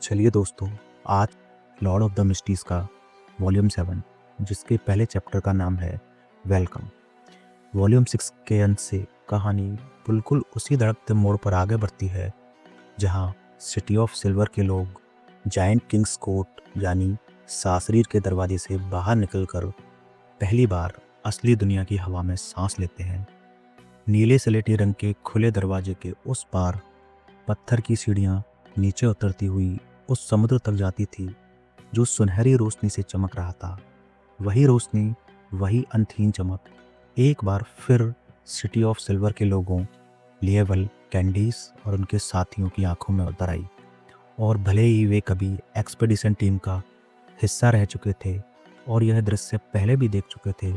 चलिए दोस्तों, आज लॉर्ड ऑफ द मिस्ट्रीज का वॉल्यूम 7 जिसके पहले चैप्टर का नाम है वेलकम। वॉल्यूम 6 के अंत से कहानी बिल्कुल उसी धड़कते मोड़ पर आगे बढ़ती है जहां सिटी ऑफ सिल्वर के लोग जायंट किंग्स कोर्ट यानी सासरीर के दरवाजे से बाहर निकलकर पहली बार असली दुनिया की हवा में सांस लेते हैं। नीले स्लेटी रंग के खुले दरवाजे के उस पार पत्थर की सीढ़ियां नीचे उतरती हुई उस समुद्र तक जाती थी जो सुनहरी रोशनी से चमक रहा था। वही रोशनी, वही अनथीन चमक एक बार फिर सिटी ऑफ सिल्वर के लोगों लिएवल, कैंडिस और उनके साथियों की आंखों में उतर आई। और भले ही वे कभी एक्सपेडिशन टीम का हिस्सा रह चुके थे और यह दृश्य पहले भी देख चुके थे,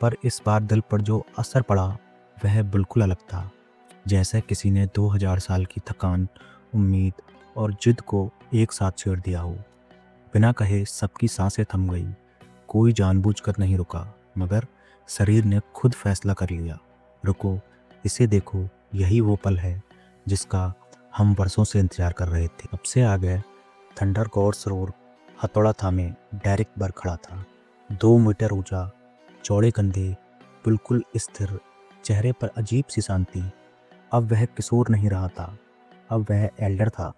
पर इस बार दिल पर जो असर पड़ा वह बिल्कुल अलग था। जैसे किसी ने 2000 साल की थकान, उम्मीद और जिद को एक साथ छेड़ दिया हो। बिना कहे सबकी सांसें थम गई। कोई जानबूझकर नहीं रुका, मगर शरीर ने खुद फैसला कर लिया, रुको, इसे देखो, यही वो पल है जिसका हम वर्षों से इंतजार कर रहे थे। अब से आगे थंडर गॉड्स रोर हथौड़ा थामे डेरिक बर खड़ा था। 2 मीटर ऊंचा, चौड़े कंधे, बिल्कुल स्थिर, चेहरे पर अजीब सी शांति। अब वह किशोर नहीं रहा था, अब वह एल्डर था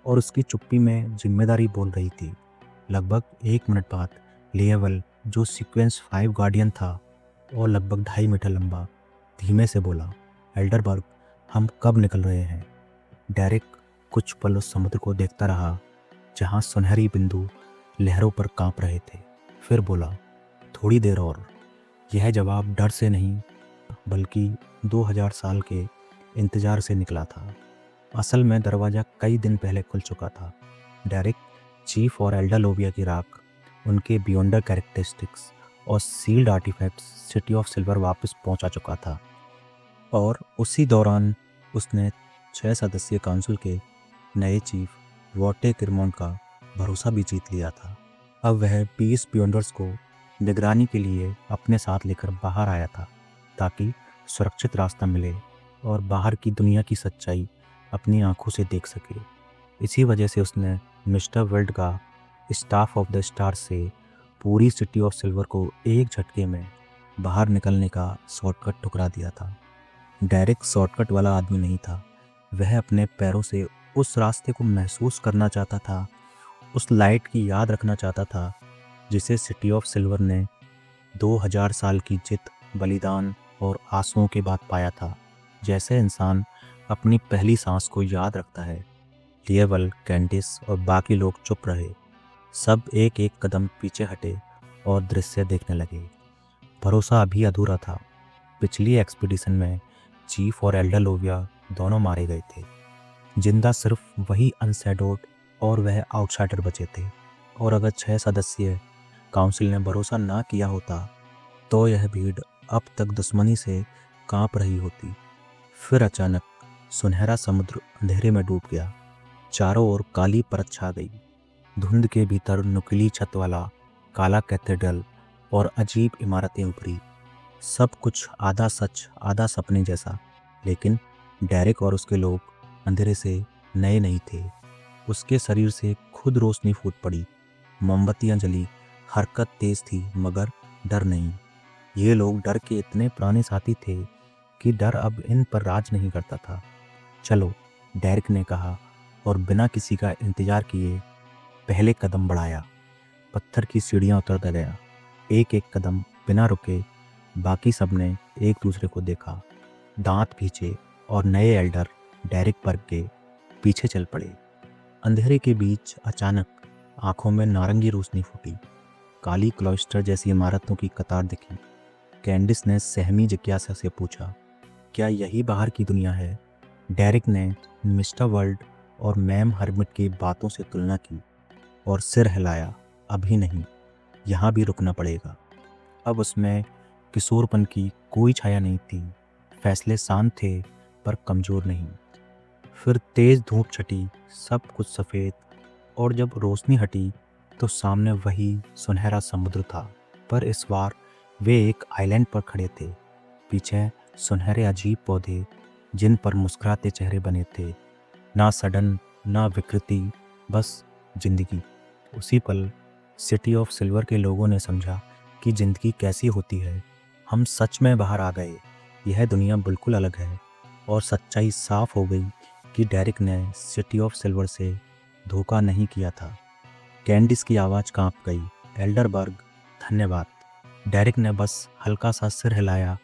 और उसकी चुप्पी में जिम्मेदारी बोल रही थी। लगभग 1 मिनट बाद लिएवल, जो सीक्वेंस 5 गार्डियन था और लगभग 2.5 मीटर लंबा, धीमे से बोला, एल्डरबर्ग, हम कब निकल रहे हैं? डेरिक कुछ पल उस समुद्र को देखता रहा जहाँ सुनहरी बिंदु लहरों पर कांप रहे थे। फिर बोला, थोड़ी देर और। यह जवाब डर से नहीं बल्कि 2000 साल के इंतजार से निकला था। असल में दरवाज़ा कई दिन पहले खुल चुका था। डेरिक, चीफ और एल्डर लोबिया की राख, उनके बियॉन्डर कैरेक्टरिस्टिक्स और sealed artifacts city of silver वापस पहुंचा चुका था। और उसी दौरान उसने 6 सदस्यीय काउंसिल के नए चीफ वॉटे किरमोन का भरोसा भी जीत लिया था। अब वह 20 बियॉन्डर्स को निगरानी के लिए अपने साथ लेकर बाहर आया था ताकि सुरक्षित रास्ता मिले और बाहर की दुनिया की सच्चाई अपनी आंखों से देख सके। इसी वजह से उसने मिस्टर वर्ल्ड का स्टाफ ऑफ द स्टार्स से पूरी सिटी ऑफ सिल्वर को एक झटके में बाहर निकलने का शॉर्टकट ठुकरा दिया था। डेरिक शॉर्टकट वाला आदमी नहीं था। वह अपने पैरों से उस रास्ते को महसूस करना चाहता था, उस लाइट की याद रखना चाहता था जिसे सिटी ऑफ सिल्वर ने 2000 साल की जिद, बलिदान और आंसुओं के बाद पाया था। जैसे इंसान अपनी पहली सांस को याद रखता है। लिएवल, कैंडिस और बाकी लोग चुप रहे। सब एक एक कदम पीछे हटे और दृश्य देखने लगे। भरोसा अभी अधूरा था। पिछली एक्सपीडिशन में चीफ और एल्डर लोबिया दोनों मारे गए थे। जिंदा सिर्फ वही अनशैडोड और वह आउटसाइडर बचे थे। और अगर 6 सदस्यीय काउंसिल ने भरोसा ना किया होता तो यह भीड़ अब तक दुश्मनी से कांप रही होती। फिर अचानक सुनहरा समुद्र अंधेरे में डूब गया। चारों ओर काली परत छा गई। धुंध के भीतर नुकीली छत वाला काला कैथेड्रल और अजीब इमारतें उभरी। सब कुछ आधा सच आधा सपने जैसा। लेकिन डेरिक और उसके लोग अंधेरे से नए नहीं थे। उसके शरीर से खुद रोशनी फूट पड़ी। मोमबत्तियां जली, हरकत तेज थी मगर डर नहीं। ये लोग डर के इतने पुराने साथी थे कि डर अब इन पर राज नहीं करता था। चलो, डेरिक ने कहा और बिना किसी का इंतजार किए पहले कदम बढ़ाया। पत्थर की सीढ़ियां उतरता गया, एक एक कदम बिना रुके। बाकी सबने एक दूसरे को देखा, दांत खींचे और नए एल्डर डेरिक बर्ग के पीछे चल पड़े। अंधेरे के बीच अचानक आंखों में नारंगी रोशनी फूटी। काली क्लॉइस्टर जैसी इमारतों की कतार दिखी। कैंडिस ने सहमी जिज्ञासा से पूछा, क्या यही बाहर की दुनिया है? डेरिक ने मिस्टर वर्ल्ड और मैम हर्मिट की बातों से तुलना की और सिर हिलाया, अभी नहीं, यहाँ भी रुकना पड़ेगा। अब उसमें किशोरपन की कोई छाया नहीं थी। फैसले शांत थे पर कमज़ोर नहीं। फिर तेज धूप छटी, सब कुछ सफ़ेद, और जब रोशनी हटी तो सामने वही सुनहरा समुद्र था। पर इस बार वे एक आइलैंड पर खड़े थे। पीछे सुनहरे अजीब पौधे जिन पर मुस्कुराते चेहरे बने थे। ना सडन, ना विकृति, बस जिंदगी। उसी पल सिटी ऑफ सिल्वर के लोगों ने समझा कि जिंदगी कैसी होती है। हम सच में बाहर आ गए, यह दुनिया बिल्कुल अलग है। और सच्चाई साफ हो गई कि डेरिक ने सिटी ऑफ सिल्वर से धोखा नहीं किया था। कैंडिस की आवाज़ कांप गई। एल्डरबर्ग, धन्यवाद। डेरिक ने बस हल्का सा सिर हिलाया,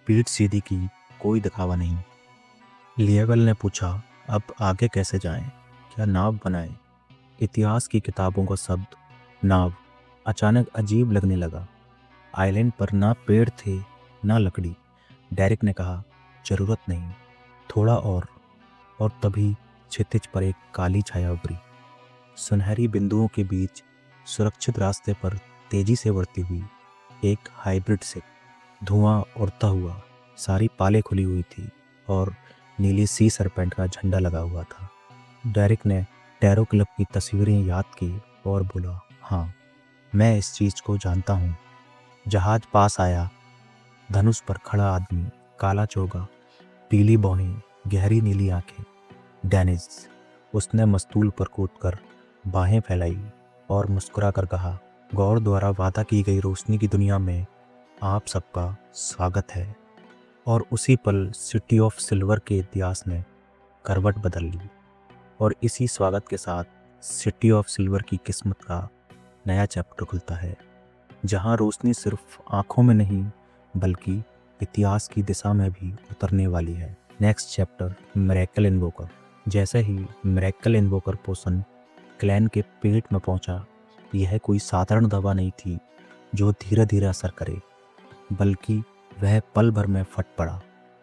पीठ सीधी की, कोई दिखावा नहीं। लिएवल ने पूछा, अब आगे कैसे जाएं? क्या नाव बनाएं? इतिहास की किताबों का शब्द नाव अचानक अजीब लगने लगा। आइलैंड पर ना पेड़ थे ना लकड़ी। डेरिक ने कहा, जरूरत नहीं, थोड़ा और तभी क्षितिज पर एक काली छाया उभरी। सुनहरी बिंदुओं के बीच सुरक्षित रास्ते पर तेजी से बढ़ती हुई एक हाइब्रिड शिप। धुआं उड़ता हुआ, सारी पालें खुली हुई थी और नीली सी सरपेंट का झंडा लगा हुआ था। डेरिक ने टैरो क्लब की तस्वीरें याद की और बोला, हाँ, मैं इस चीज़ को जानता हूँ। जहाज पास आया। धनुष पर खड़ा आदमी, काला चोगा, पीली भौहें, गहरी नीली आंखें। डेनिस। उसने मस्तूल पर कूदकर बाहें फैलाई और मुस्कुरा कर कहा, गौर द्वारा वादा की गई रोशनी की दुनिया में आप सबका स्वागत है। और उसी पल सिटी ऑफ सिल्वर के इतिहास ने करवट बदल ली। और इसी स्वागत के साथ सिटी ऑफ सिल्वर की किस्मत का नया चैप्टर खुलता है, जहां रोशनी सिर्फ आंखों में नहीं बल्कि इतिहास की दिशा में भी उतरने वाली है। Next chapter, miracle invoker. जैसे ही मिरेकल इन्वोकर पोशन क्लैन के पेट में पहुंचा, यह कोई साधारण दवा नहीं थी जो धीरे धीरे असर करे, बल्कि वह पल भर में फट पड़ा।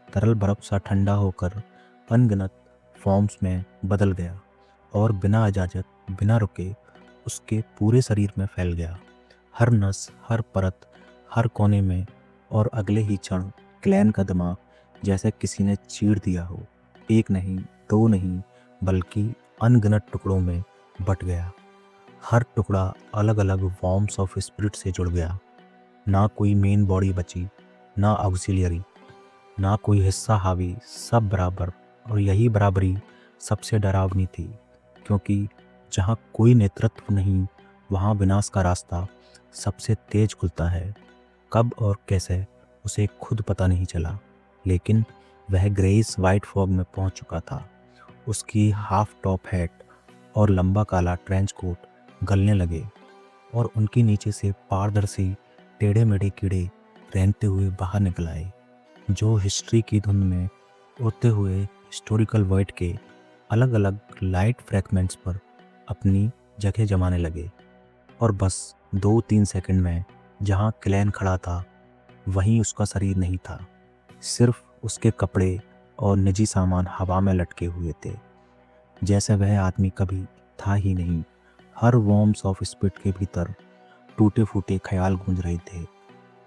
तरल बर्फ सा ठंडा होकर अनगिनत फॉर्म्स में बदल गया और बिना इजाज़त, बिना रुके उसके पूरे शरीर में फैल गया। हर नस, हर परत, हर कोने में। और अगले ही क्षण क्लैन का दिमाग जैसे किसी ने चीर दिया हो। एक नहीं, दो नहीं, बल्कि अनगिनत टुकड़ों में बट गया। हर टुकड़ा अलग अलग वॉर्म्स ऑफ स्पिरिट से जुड़ गया। ना कोई मेन बॉडी बची, ना ऑक्सिलियरी, ना कोई हिस्सा हावी, सब बराबर। और यही बराबरी सबसे डरावनी थी, क्योंकि जहाँ कोई नेतृत्व नहीं, वहाँ विनाश का रास्ता सबसे तेज खुलता है। कब और कैसे उसे खुद पता नहीं चला, लेकिन वह ग्रेस वाइट फॉग में पहुंच चुका था। उसकी हाफ टॉप हैट और लंबा काला ट्रेंच कोट गलने लगे और उनके नीचे से पारदर्शी टेढ़े मेढ़े कीड़े रेंगते हुए बाहर निकल आए, जो हिस्ट्री की धुन में उड़ते हुए हिस्टोरिकल वर्ड के अलग अलग लाइट फ्रैगमेंट्स पर अपनी जगह जमाने लगे। और बस 2-3 सेकंड में जहाँ क्लैन खड़ा था, वहीं उसका शरीर नहीं था। सिर्फ उसके कपड़े और निजी सामान हवा में लटके हुए थे, जैसे वह आदमी कभी था ही नहीं। हर वॉर्म्स ऑफ स्पिरिट के भीतर टूटे फूटे ख्याल गूंज रहे थे।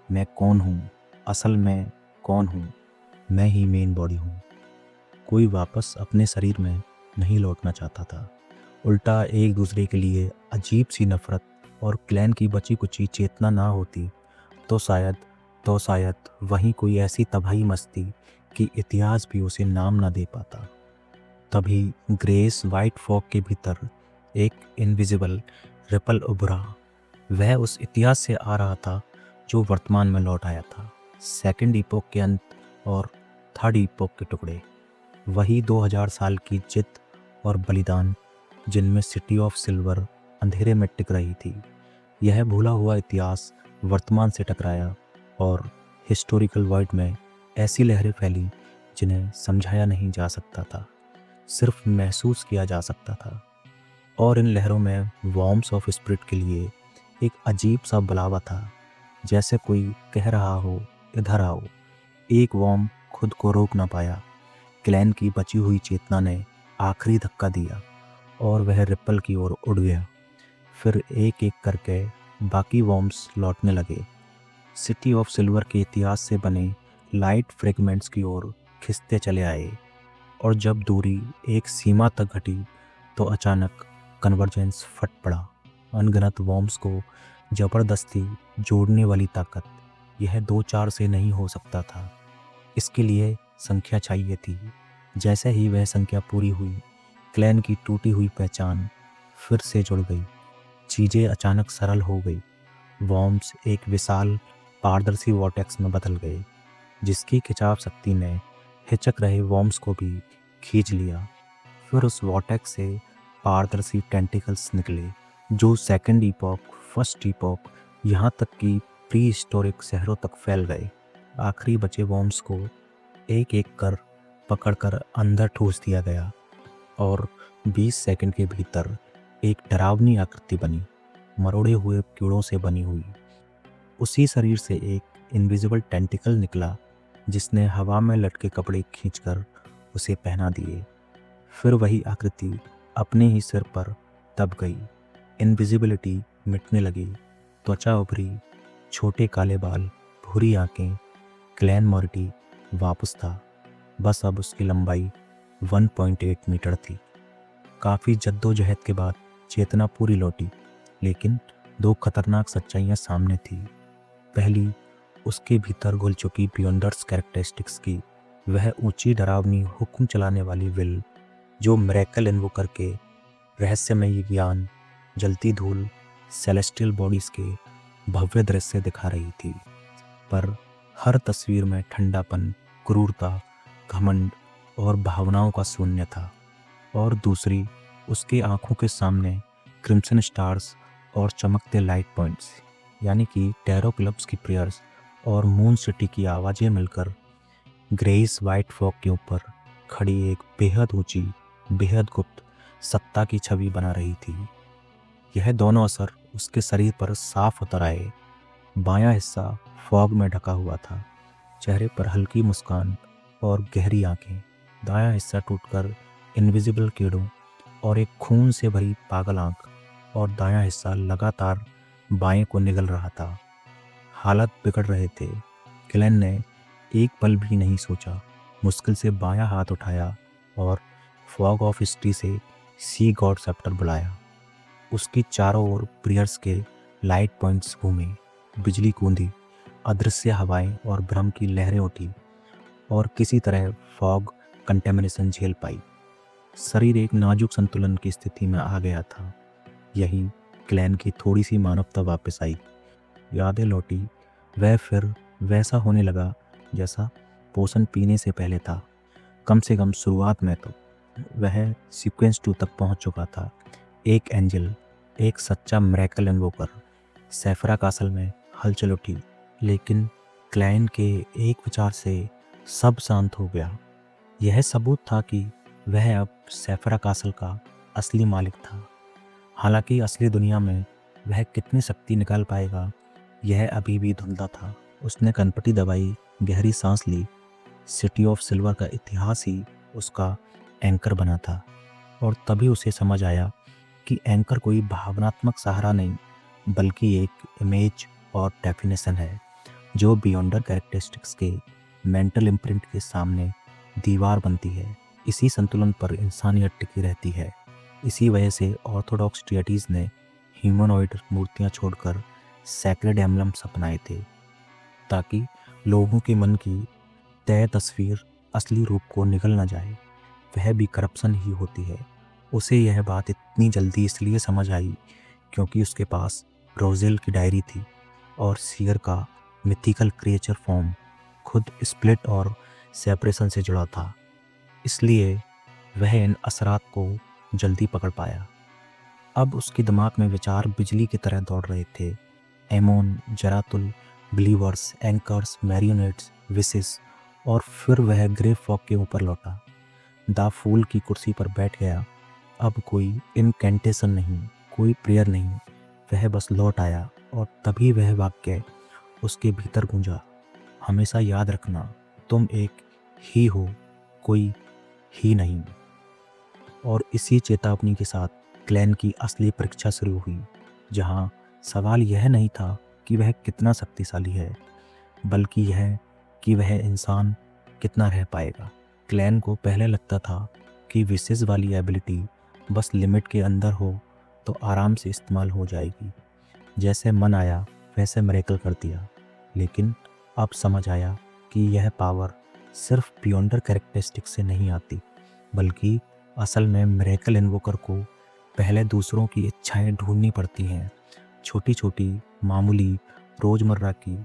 मैं कौन हूँ? असल में कौन हूँ? मैं ही मेन बॉडी हूँ। कोई वापस अपने शरीर में नहीं लौटना चाहता था। उल्टा एक दूसरे के लिए अजीब सी नफरत। और क्लैन की बची कुची चेतना ना होती तो शायद वहीं कोई ऐसी तबाही मचती कि इतिहास भी उसे नाम ना दे पाता। तभी ग्रेस वाइट फॉग के भीतर एक इनविजिबल रिपल उभरा। वह उस इतिहास से आ रहा था जो वर्तमान में लौट आया था। सेकंड इपोक के अंत और थर्ड इपोक के टुकड़े, वही 2000 साल की जिद और बलिदान जिनमें सिटी ऑफ सिल्वर अंधेरे में टिक रही थी। यह भूला हुआ इतिहास वर्तमान से टकराया और हिस्टोरिकल वर्ल्ड में ऐसी लहरें फैली जिन्हें समझाया नहीं जा सकता था, सिर्फ महसूस किया जा सकता था। और इन लहरों में वॉर्म्स ऑफ स्पिरिट के लिए एक अजीब सा बुलावा था, जैसे कोई कह रहा हो, इधर आओ। एक वॉर्म खुद को रोक ना पाया। क्लैन की बची हुई चेतना ने आखिरी धक्का दिया और वह रिपल की ओर उड़ गया। फिर एक एक करके बाकी वॉर्म्स लौटने लगे, सिटी ऑफ सिल्वर के इतिहास से बने लाइट फ्रेगमेंट्स की ओर खिंचते चले आए। और जब दूरी एक सीमा तक घटी तो अचानक कन्वर्जेंस फट पड़ा। अनगिनत वॉर्म्स को जबरदस्ती जोड़ने वाली ताकत, यह 2-4 से नहीं हो सकता था। इसके लिए संख्या चाहिए थी। जैसे ही वह संख्या पूरी हुई, क्लैन की टूटी हुई पहचान फिर से जुड़ गई। चीज़ें अचानक सरल हो गई। वॉर्म्स एक विशाल पारदर्शी वॉर्टेक्स में बदल गए, जिसकी खिंचाव शक्ति ने हिचक रहे वॉर्म्स को भी खींच लिया। फिर उस वॉर्टेक्स से पारदर्शी टेंटिकल्स निकले, जो सेकंड ईपॉक, फर्स्ट ईपॉक, यहाँ तक कि प्री हिस्टोरिक शहरों तक फैल गए। आखिरी बचे वॉर्म्स को एक एक कर पकड़कर अंदर ठूस दिया गया और 20 सेकंड के भीतर एक डरावनी आकृति बनी, मरोड़े हुए कीड़ों से बनी हुई। उसी शरीर से एक इनविजिबल टेंटिकल निकला, जिसने हवा में लटके कपड़े खींचकर उसे पहना दिए। फिर वही आकृति अपने ही सिर पर दब गई। इनविजिबिलिटी मिटने लगी, त्वचा उभरी, छोटे काले बाल, भूरी आंखें। क्लैन मॉर्टी वापस था, बस अब उसकी लंबाई 1.8 मीटर थी। काफ़ी जद्दोजहद के बाद चेतना पूरी लौटी, लेकिन दो खतरनाक सच्चाइयाँ सामने थी। पहली, उसके भीतर घुल चुकी बियॉन्डर्स कैरेक्टरिस्टिक्स की वह ऊंची डरावनी हुक्म चलाने वाली विल, जो मिरेकल इन्वोकर के रहस्यमयी ज्ञान, जलती धूल, सेलेस्टियल बॉडीज के भव्य दृश्य दिखा रही थी। पर हर तस्वीर में ठंडापन, क्रूरता, घमंड और भावनाओं का शून्य था। और दूसरी, उसके आंखों के सामने क्रिम्सन स्टार्स और चमकते लाइट पॉइंट्स, यानी कि टैरो क्लब्स की प्रेयर्स और मून सिटी की आवाज़ें मिलकर ग्रेस वाइट फॉग के ऊपर खड़ी एक बेहद ऊंची, बेहद गुप्त सत्ता की छवि बना रही थी। यह दोनों असर उसके शरीर पर साफ उतर आए। बायां हिस्सा फॉग में ढका हुआ था, चेहरे पर हल्की मुस्कान और गहरी आंखें। दायां हिस्सा टूटकर इनविजिबल कीड़ों और एक खून से भरी पागल आंख, और दायां हिस्सा लगातार बाएं को निगल रहा था। हालत बिगड़ रहे थे। क्लेन ने एक पल भी नहीं सोचा, मुश्किल से बायां हाथ उठाया और फॉग ऑफ हिस्ट्री से सी गॉड सेप्टर बुलाया। उसकी चारों ओर प्रियर्स के लाइट पॉइंट्स घूमे, बिजली गूंदी, अदृश्य हवाएं और भ्रम की लहरें उठी, और किसी तरह फॉग कंटेमिनेशन झेल पाई। शरीर एक नाजुक संतुलन की स्थिति में आ गया था। यही क्लैन की थोड़ी सी मानवता वापस आई। यादें लौटी। वह फिर वैसा होने लगा जैसा पोषण पीने से पहले था। कम से कम शुरुआत में तो वह सीक्वेंस 2 तक पहुंच चुका था। एक एंजल, एक सच्चा मिरेकल इन्वोकर। सेफरा कासल में हलचल उठी, लेकिन क्लाइन के एक विचार से सब शांत हो गया। यह सबूत था कि वह अब सेफरा कासल का असली मालिक था। हालांकि असली दुनिया में वह कितनी शक्ति निकाल पाएगा, यह अभी भी धुंधला था। उसने कनपटी दबाई, गहरी सांस ली। सिटी ऑफ सिल्वर का इतिहास ही उसका एंकर बना था, और तभी उसे समझ आया कि एंकर कोई भावनात्मक सहारा नहीं, बल्कि एक इमेज और डेफिनेशन है, जो बियॉन्डर कैरेक्टरिस्टिक्स के मेंटल इम्प्रिंट के सामने दीवार बनती है। इसी संतुलन पर इंसानियत टिकी रहती है। इसी वजह से ऑर्थोडॉक्स डिएटीज़ ने ह्यूमनॉइड मूर्तियाँ छोड़कर सैक्रेड एम्बलम्स अपनाए थे, ताकि लोगों के मन की तय तस्वीर असली रूप को निगल न जाए। वह भी करप्शन ही होती है। उसे यह बात इतनी जल्दी इसलिए समझ आई क्योंकि उसके पास रोजेल की डायरी थी, और सीयर का मिथिकल क्रिएचर फॉर्म खुद स्प्लिट और सेपरेशन से जुड़ा था। इसलिए वह इन असरात को जल्दी पकड़ पाया। अब उसके दिमाग में विचार बिजली की तरह दौड़ रहे थे। एमोन, जरातुल, बिलीवर्स, एंकर्स, मैरियोनेट्स, विशेस, और फिर वह ग्रे फॉग के ऊपर लौटा। द फूल की कुर्सी पर बैठ गया। अब कोई इनकेंटेशन नहीं, कोई प्रेयर नहीं, वह बस लौट आया, और तभी वह वाक्य उसके भीतर गूंजा, हमेशा याद रखना, तुम एक ही हो, कोई ही नहीं। और इसी चेतावनी के साथ क्लैन की असली परीक्षा शुरू हुई, जहां सवाल यह नहीं था कि वह कितना शक्तिशाली है, बल्कि यह कि वह इंसान कितना रह पाएगा। क्लैन को पहले लगता था कि विशेष वाली एबिलिटी बस लिमिट के अंदर हो तो आराम से इस्तेमाल हो जाएगी, जैसे मन आया वैसे मिरेकल कर दिया। लेकिन अब समझ आया कि यह पावर सिर्फ बियॉन्डर कैरेक्टरिस्टिक्स से नहीं आती, बल्कि असल में मिरेकल इन्वोकर को पहले दूसरों की इच्छाएं ढूंढनी पड़ती हैं, छोटी छोटी, मामूली, रोज़मर्रा की,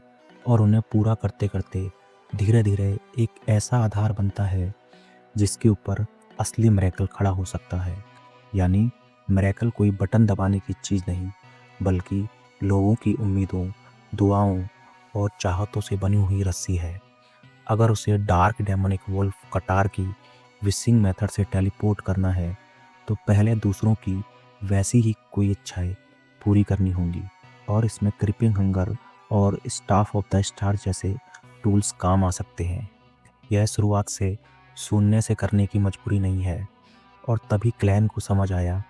और उन्हें पूरा करते करते धीरे धीरे एक ऐसा आधार बनता है जिसके ऊपर असली मिरेकल खड़ा हो सकता है। यानी मिरेकल कोई बटन दबाने की चीज़ नहीं, बल्कि लोगों की उम्मीदों, दुआओं और चाहतों से बनी हुई रस्सी है। अगर उसे डार्क डेमोनिक वुल्फ कटार की विशिंग मेथड से टेलीपोर्ट करना है, तो पहले दूसरों की वैसी ही कोई इच्छाएं पूरी करनी होंगी, और इसमें क्रिपिंग हंगर और स्टाफ ऑफ द स्टार जैसे टूल्स काम आ सकते हैं। यह शुरुआत से शून्य से करने की मजबूरी नहीं है, और तभी क्लैन को समझ आया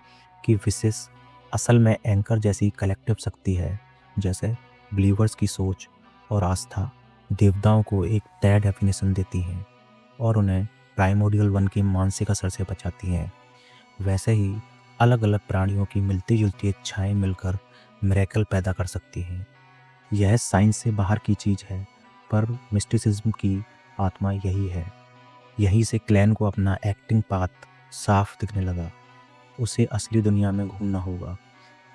कि विशेष असल में एंकर जैसी कलेक्टिव शक्ति है, जैसे बिलीवर्स की सोच और आस्था देवताओं को एक तय डेफिनेशन देती हैं और उन्हें प्राइमोडियल वन के मानसिक असर से बचाती हैं। वैसे ही अलग अलग प्राणियों की मिलती जुलती इच्छाएं मिलकर मिरेकल पैदा कर सकती हैं। यह साइंस से बाहर की चीज़ है, पर मिस्टिसिज्म की आत्मा यही है। यहीं से क्लैन को अपना एक्टिंग पाथ साफ दिखने लगा। उसे असली दुनिया में घूमना होगा,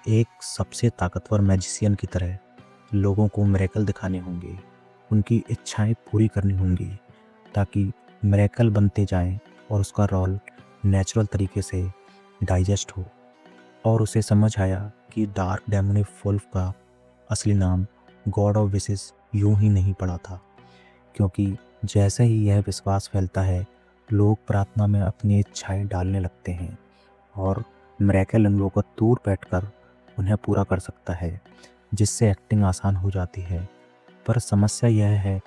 एक सबसे ताकतवर मैजिशियन की तरह लोगों को मिरेकल दिखाने होंगे, उनकी इच्छाएं पूरी करनी होंगी, ताकि मिरेकल बनते जाएं और उसका रोल नेचुरल तरीके से डाइजेस्ट हो। और उसे समझ आया कि डार्क डेमोनिक वुल्फ का असली नाम गॉड ऑफ विशेस यूं ही नहीं पड़ा था, क्योंकि जैसे ही यह विश्वास फैलता है, लोग प्रार्थना में अपनी इच्छाएं डालने लगते हैं और मिरेकल इन लोगों को दूर बैठकर उन्हें पूरा कर सकता है, जिससे एक्टिंग आसान हो जाती है। पर समस्या यह है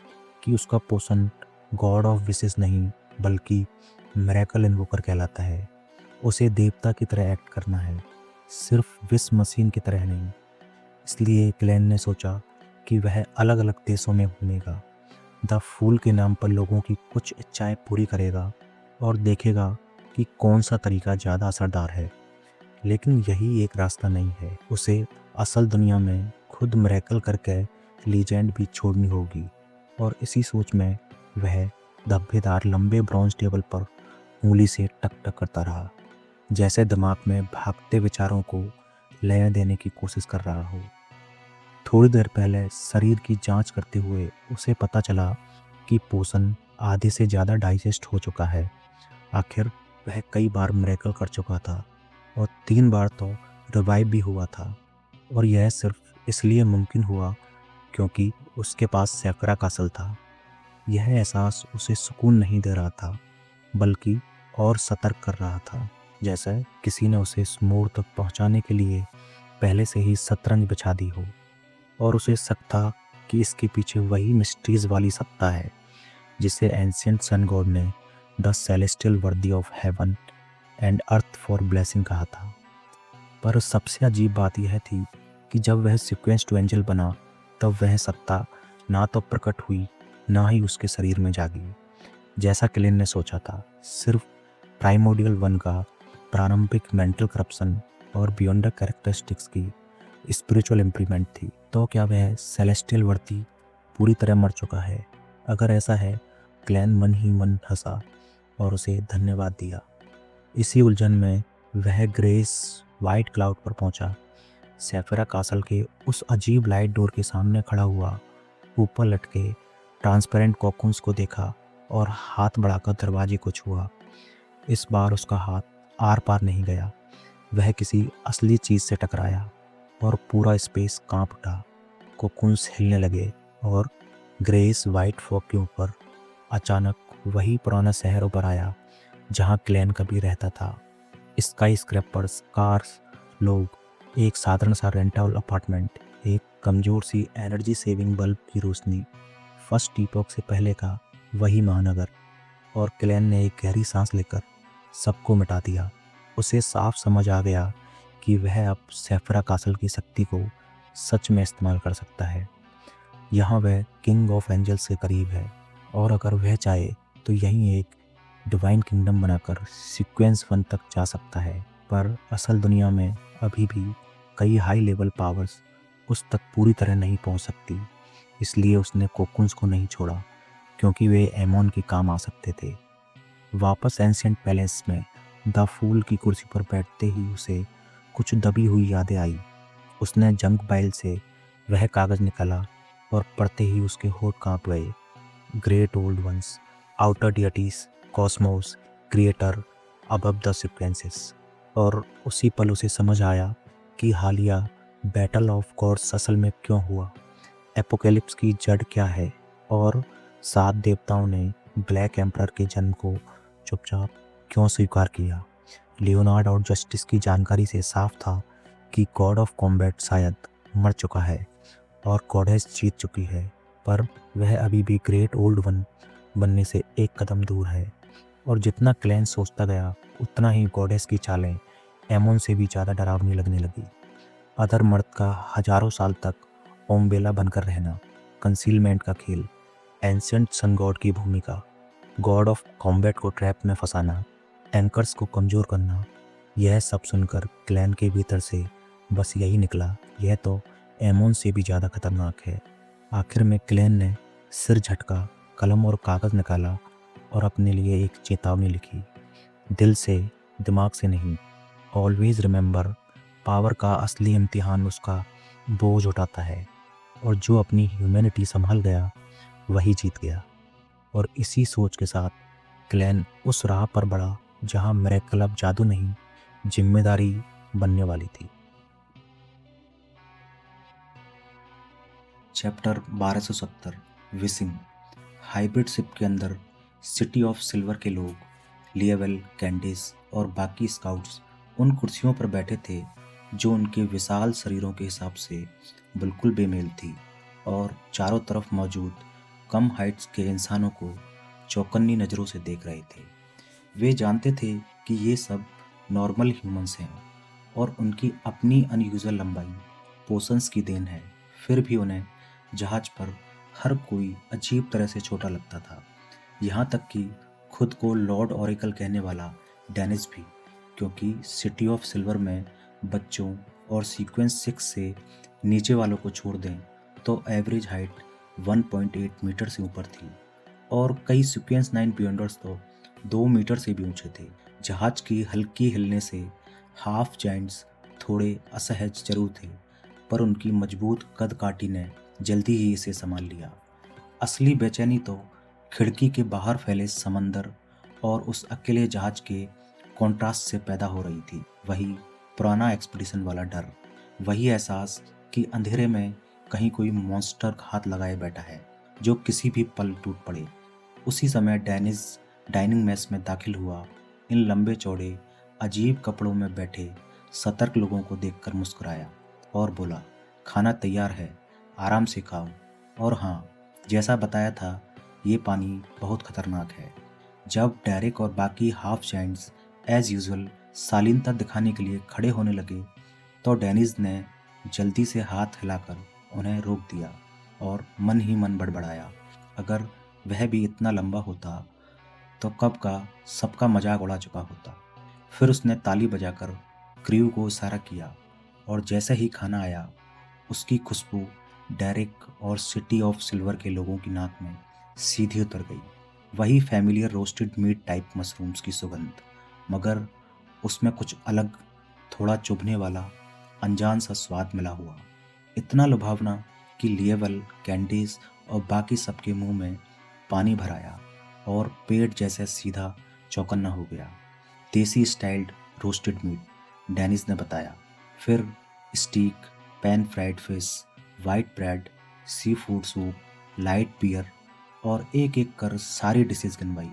कि उसका पोषण गॉड ऑफ विशेस नहीं, बल्कि मिरेकल इन्वोकर कहलाता है। उसे देवता की तरह एक्ट करना है, सिर्फ विश मशीन की तरह नहीं। इसलिए क्लैन ने सोचा कि वह अलग अलग देशों में घूमेगा, द फूल के नाम पर लोगों की कुछ इच्छाएं पूरी करेगा और देखेगा कि कौन सा तरीका ज़्यादा असरदार है। लेकिन यही एक रास्ता नहीं है, उसे असल दुनिया में खुद मिरेकल करके लीजेंड भी छोड़नी होगी। और इसी सोच में वह धब्बेदार लंबे ब्रॉन्ज टेबल पर उंगली से टक टक करता रहा, जैसे दिमाग में भागते विचारों को लय देने की कोशिश कर रहा हो। थोड़ी देर पहले शरीर की जांच करते हुए उसे पता चला कि पोषण आधे से ज़्यादा डाइजेस्ट हो चुका है। आखिर वह कई बार मिरेकल कर चुका था और 3 बार तो रिवाइव भी हुआ था, और यह सिर्फ इसलिए मुमकिन हुआ क्योंकि उसके पास सैकरा कासल था। यह एहसास उसे सुकून नहीं दे रहा था, बल्कि और सतर्क कर रहा था, जैसे किसी ने उसे इस मोड़ तक पहुंचाने के लिए पहले से ही शतरंज बिछा दी हो। और उसे शक था कि इसके पीछे वही मिस्ट्रीज वाली सत्ता है जिसे एंशिएंट सन गॉड ने the celestial worthy of heaven and earth for blessing कहा था। पर सबसे अजीब बात यह थी कि जब वह सीक्वेंस टू एंजल बना, तब वह सत्ता ना तो प्रकट हुई, ना ही उसके शरीर में जागी, जैसा क्लेन ने सोचा था। सिर्फ प्राइमोडियल वन का प्रारंभिक मेंटल करप्शन और बियॉन्ड कैरेक्टरिस्टिक्स की स्पिरिचुअल इम्प्रीमेंट थी। तो क्या वह सेलेस्टियल वर्दी पूरी तरह मर चुका है? अगर ऐसा है, क्लैन मन ही मन हंसा और उसे धन्यवाद दिया। इसी उलझन में वह ग्रेस वाइट क्लाउड पर पहुंचा। सैफिरा कासल के उस अजीब लाइट डोर के सामने खड़ा हुआ, ऊपर लटके ट्रांसपेरेंट कॉकून्स को देखा और हाथ बढ़ाकर दरवाजे को छुआ। इस बार उसका हाथ आर पार नहीं गया, वह किसी असली चीज़ से टकराया और पूरा स्पेस कांप उठा। कोकून्स हिलने लगे और ग्रेस वाइट फॉग के ऊपर अचानक वही पुराना शहर उभर आया जहां क्लैन कभी रहता था। स्काई स्क्रैपर्स, कार्स, लोग, एक साधारण सा रेंटल अपार्टमेंट, एक कमज़ोर सी एनर्जी सेविंग बल्ब की रोशनी, फर्स्ट ईपॉक से पहले का वही महानगर। और क्लैन ने एक गहरी सांस लेकर सबको मिटा दिया। उसे साफ समझ आ गया कि वह अब सैफिरा कासल की शक्ति को सच में इस्तेमाल कर सकता है। यहाँ वह किंग ऑफ एंजल्स के करीब है, और अगर वह चाहे तो यहीं एक डिवाइन किंगडम बनाकर सीक्वेंस 1 तक जा सकता है। पर असल दुनिया में अभी भी कई हाई लेवल पावर्स उस तक पूरी तरह नहीं पहुंच सकती। इसलिए उसने कोकुन्स को नहीं छोड़ा, क्योंकि वे एमोन के काम आ सकते थे। वापस एंशिएंट पैलेस में द फूल की कुर्सी पर बैठते ही उसे कुछ दबी हुई यादें आई। उसने जंक बाइल से वह कागज़ निकाला और पढ़ते ही उसके होठ काँप गए। Great old ones, outer deities, cosmos, creator, above the sequences. और उसी पल उसे समझ आया कि हालिया बैटल ऑफ गॉड्स असल में क्यों हुआ, एपोकेलिप्स की जड़ क्या है, और 7 देवताओं ने ब्लैक एम्परर के जन्म को चुपचाप क्यों स्वीकार किया। लियोनार्ड और जस्टिस की जानकारी से साफ था कि गॉड ऑफ कॉम्बैट शायद मर चुका है और गॉडेस जीत चुकी है, पर वह अभी भी ग्रेट ओल्ड वन बनने से एक कदम दूर है। और जितना क्लैन सोचता गया उतना ही गॉडेस की चालें एमोन से भी ज़्यादा डरावनी लगने लगी। अदर मर्द का हजारों साल तक ओम्बेला बनकर रहना, कंसीलमेंट का खेल, एंशिएंट सन गॉड की भूमिका, गॉड ऑफ कॉम्बैट को ट्रैप में फंसाना, एंकर्स को कमज़ोर करना, यह सब सुनकर क्लैन के भीतर से बस यही निकला, यह तो एमोन से भी ज़्यादा खतरनाक है। आखिर में क्लैन ने सिर झटका, कलम और कागज़ निकाला और अपने लिए एक चेतावनी लिखी। दिल से, दिमाग से नहीं। ऑलवेज रिमेंबर, पावर का असली इम्तिहान उसका बोझ उठाता है, और जो अपनी ह्यूमैनिटी संभाल गया वही जीत गया। और इसी सोच के साथ क्लैन उस राह पर बढ़ा जहाँ मिरेकल अब जादू नहीं, जिम्मेदारी बनने वाली थी। चैप्टर 1270 विसिंग। हाइब्रिड शिप के अंदर सिटी ऑफ सिल्वर के लोग, लिएवेल, कैंडिस और बाकी स्काउट्स उन कुर्सियों पर बैठे थे जो उनके विशाल शरीरों के हिसाब से बिल्कुल बेमेल थी, और चारों तरफ मौजूद कम हाइट्स के इंसानों को चौकन्नी नज़रों से देख रहे थे। वे जानते थे कि ये सब नॉर्मल ह्यूमंस हैं और उनकी अपनी अनयूजुअल लंबाई पोशंस की देन है, फिर भी उन्हें जहाज पर हर कोई अजीब तरह से छोटा लगता था, यहाँ तक कि खुद को लॉर्ड ऑरिकल कहने वाला डेनिस भी, क्योंकि सिटी ऑफ सिल्वर में बच्चों और सीक्वेंस 6 से नीचे वालों को छोड़ दें तो एवरेज हाइट 1.8 मीटर से ऊपर थी, और कई सीक्वेंस 9 बियॉन्डर्स तो 2 मीटर से भी ऊंचे थे। जहाज की हल्की हिलने से हाफ जाइंट्स थोड़े असहज जरूर थे, पर उनकी मजबूत कद काठी ने जल्दी ही इसे संभाल लिया। असली बेचैनी तो खिड़की के बाहर फैले समंदर और उस अकेले जहाज के कॉन्ट्रास्ट से पैदा हो रही थी। वही पुराना एक्सपीडिशन वाला डर, वही एहसास कि अंधेरे में कहीं कोई मॉन्स्टर हाथ लगाए बैठा है जो किसी भी पल टूट पड़े। उसी समय डेनिस डाइनिंग मेस में दाखिल हुआ। इन लंबे चौड़े अजीब कपड़ों में बैठे सतर्क लोगों को देखकर मुस्कुराया और बोला, खाना तैयार है, आराम से खाओ। और हाँ, जैसा बताया था, ये पानी बहुत खतरनाक है। जब डेरिक और बाकी हाफ जाइंट्स एज यूजुअल शालीनता दिखाने के लिए खड़े होने लगे तो डेनिस ने जल्दी से हाथ हिलाकर उन्हें रोक दिया और मन ही मन बड़बड़ाया, अगर वह भी इतना लंबा होता तो कब का सबका मजाक उड़ा चुका होता। फिर उसने ताली बजाकर क्रू को इशारा किया, और जैसे ही खाना आया उसकी खुशबू डेरिक और सिटी ऑफ सिल्वर के लोगों की नाक में सीधी उतर गई। वही familiar roasted meat type mushrooms की सुगंध, मगर उसमें कुछ अलग, थोड़ा चुभने वाला, अनजान सा स्वाद मिला हुआ, इतना लुभावना कि लिएवल, कैंडीज और बाकी सबके मुंह में पानी भर आया और पेट जैसे सीधा चौकन्ना हो गया। देसी स्टाइल्ड रोस्टेड मीट, डेनिस ने बताया। फिर steak, pan fried fish, white bread, seafood soup, light beer, और एक एक कर सारी डिशेज गिनवाई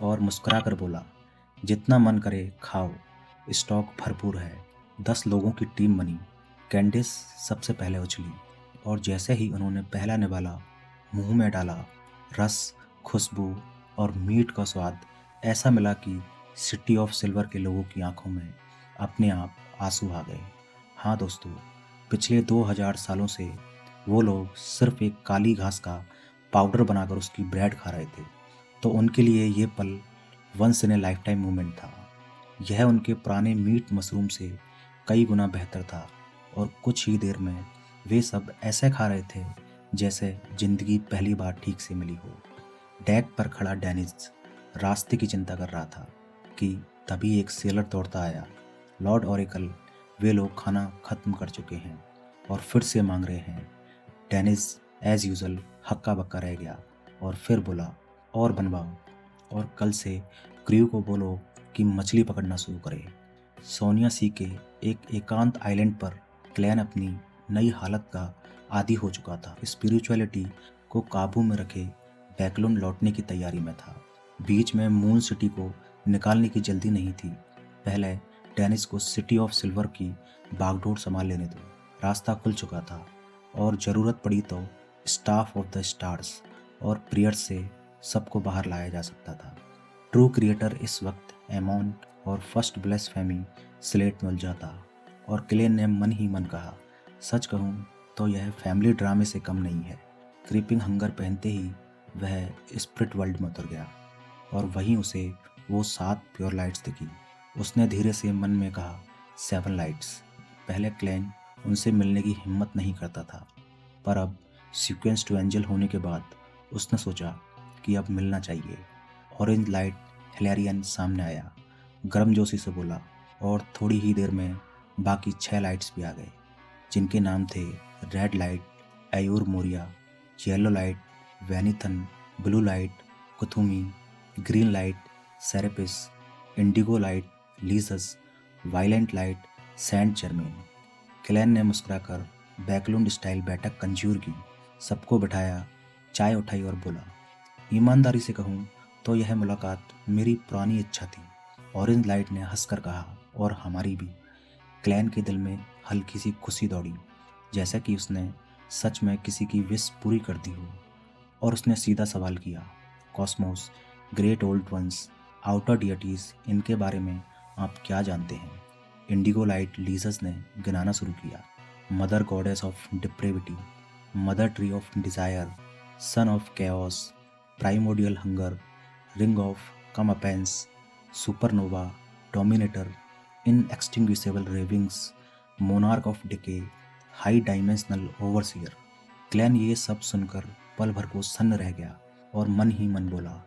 और मुस्कुरा कर बोला, जितना मन करे खाओ, स्टॉक भरपूर है। 10 लोगों की टीम बनी। कैंडिस सबसे पहले उछली, और जैसे ही उन्होंने पहला निवाला मुंह में डाला, रस, खुशबू और मीट का स्वाद ऐसा मिला कि सिटी ऑफ सिल्वर के लोगों की आंखों में अपने आप आंसू आ गए। हाँ दोस्तों, पिछले 2000 सालों से वो लोग सिर्फ एक काली घास का पाउडर बनाकर उसकी ब्रेड खा रहे थे, तो उनके लिए ये पल once in a life time moment था। यह उनके पुराने मीट मशरूम से कई गुना बेहतर था, और कुछ ही देर में वे सब ऐसे खा रहे थे जैसे जिंदगी पहली बार ठीक से मिली हो। डेक पर खड़ा डेनिस रास्ते की चिंता कर रहा था कि तभी एक सेलर दौड़ता आया। लॉर्ड ऑरिकल, वे लोग खाना खत्म कर चुके हैं और फिर से मांग रहे हैं। डेनिस एज यूजल हक्का बक्का रह गया और फिर बोला, और बनवाओ, और कल से क्रू को बोलो कि मछली पकड़ना शुरू करे। सोनिया सी के एक एकांत आइलैंड पर क्लैन अपनी नई हालत का आदी हो चुका था। स्पिरिचुअलिटी को काबू में रखे बैकलून लौटने की तैयारी में था। बीच में मून सिटी को निकालने की जल्दी नहीं थी। पहले डेनिस को सिटी ऑफ सिल्वर की बागडोर संभाल लेने दो। रास्ता खुल चुका था और ज़रूरत पड़ी तो स्टाफ ऑफ द स्टार्स और प्रियर्स से सबको बाहर लाया जा सकता था। ट्रू क्रिएटर इस वक्त एमोन और फर्स्ट ब्लेसफेमी स्लेट में उलझा था और क्लेन ने मन ही मन कहा, सच कहूँ तो यह फैमिली ड्रामे से कम नहीं है। क्रीपिंग हंगर पहनते ही वह स्पिरिट वर्ल्ड में उतर गया और वहीं उसे वो 7 प्योर लाइट्स दिखी। उसने धीरे से मन में कहा, 7 लाइट्स। पहले क्लैन उनसे मिलने की हिम्मत नहीं करता था, पर अब सीक्वेंस टू एंजल होने के बाद उसने सोचा कि अब मिलना चाहिए। ऑरेंज लाइट हिलेरियन सामने आया, गर्मजोशी से बोला, और थोड़ी ही देर में बाकी 6 लाइट्स भी आ गए, जिनके नाम थे red light El Morya, yellow light Venithan, blue light Kuthumi, green light Serapis, indigo light लीजस, violent light Saint Germain. Klein ने मुस्कुराकर बैकलून स्टाइल बैठक कंज्यूर की, सबको बिठाया, चाय उठाई और बोला, ईमानदारी से कहूँ तो यह मुलाकात मेरी पुरानी इच्छा थी। ऑरेंज लाइट ने हंसकर कहा, और हमारी भी। क्लैन के दिल में हल्की सी खुशी दौड़ी, जैसा कि उसने सच में किसी की विश पूरी कर दी हो। और उसने सीधा सवाल किया, cosmos, great old ones, outer deities, इनके बारे में आप क्या जानते हैं? इंडिगो लाइट लीजस ने गिनाना शुरू किया, mother goddess of depravity, mother tree of desire, son of chaos, primordial hunger, ring of comeuppance, supernova, dominator, inextinguishable ravings, monarch of decay, high dimensional overseer. Klein ये सब सुनकर पल भर को सन्न रह गया और मन ही मन बोला,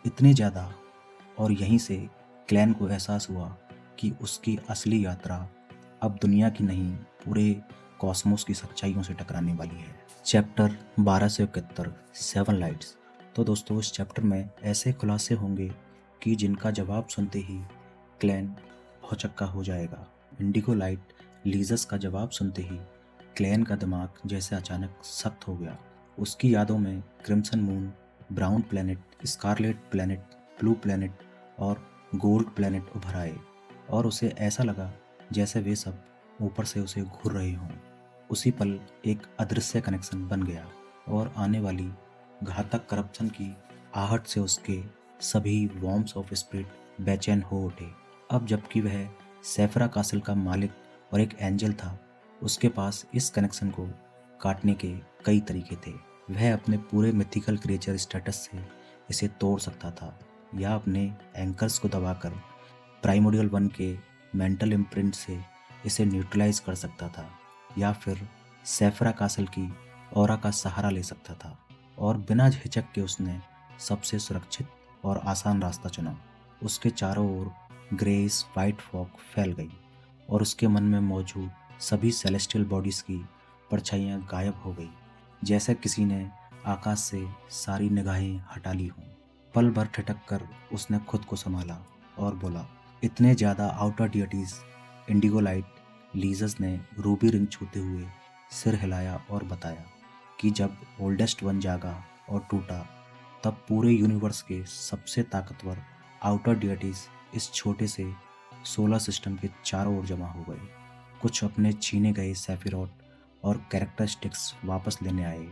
इतने ज़्यादा। और यहीं से क्लैन को एहसास हुआ कि उसकी असली यात्रा अब दुनिया की नहीं, पूरे कॉस्मोस की सच्चाइयों से टकराने वाली है। Chapter 1271, 7 lights. तो दोस्तों, इस चैप्टर में ऐसे खुलासे होंगे कि जिनका जवाब सुनते ही क्लैन भौचक्का हो जाएगा। इंडिगो लाइट लीजस का जवाब सुनते ही क्लैन का दिमाग जैसे अचानक सख्त हो गया। उसकी यादों में crimson moon, brown planet, scarlet planet, blue planet और गोल्ड प्लैनेट उभर आए और उसे ऐसा लगा जैसे वे सब ऊपर से उसे घूर रहे हों। उसी पल एक अदृश्य कनेक्शन बन गया और आने वाली घातक करप्शन की आहट से उसके सभी वॉर्म्स ऑफ स्पिरिट बेचैन हो उठे। अब जबकि वह सेफरा कासल का मालिक और एक एंजल था, उसके पास इस कनेक्शन को काटने के कई तरीके थे। वह अपने पूरे मिथिकल क्रिएचर स्टेटस से इसे तोड़ सकता था, या अपने एंकर्स को दबाकर प्राइमोडियल 1 के मेंटल इम्प्रिंट से इसे न्यूट्रलाइज कर सकता था, या फिर सेफरा कासल की ऑरा का सहारा ले सकता था। और बिना हिचक के उसने सबसे सुरक्षित और आसान रास्ता चुना। उसके चारों ओर ग्रेस वाइट फॉग फैल गई और उसके मन में मौजूद सभी सेलेस्टियल बॉडीज की परछाइयाँ गायब हो गई, जैसे किसी ने आकाश से सारी निगाहें हटा ली हों। पल भर ठिठक कर उसने खुद को संभाला और बोला, इतने ज़्यादा आउटर डियटीज। इंडिगो लाइट लीजस ने रूबी रिंग छूते हुए सिर हिलाया और बताया कि जब ओल्डेस्ट वन जागा और टूटा, तब पूरे यूनिवर्स के सबसे ताकतवर आउटर डियटीज इस छोटे से सोलर सिस्टम के चारों ओर जमा हो गए। कुछ अपने छीने गए सेफिरोट और कैरेक्टरिस्टिक्स वापस लेने आए,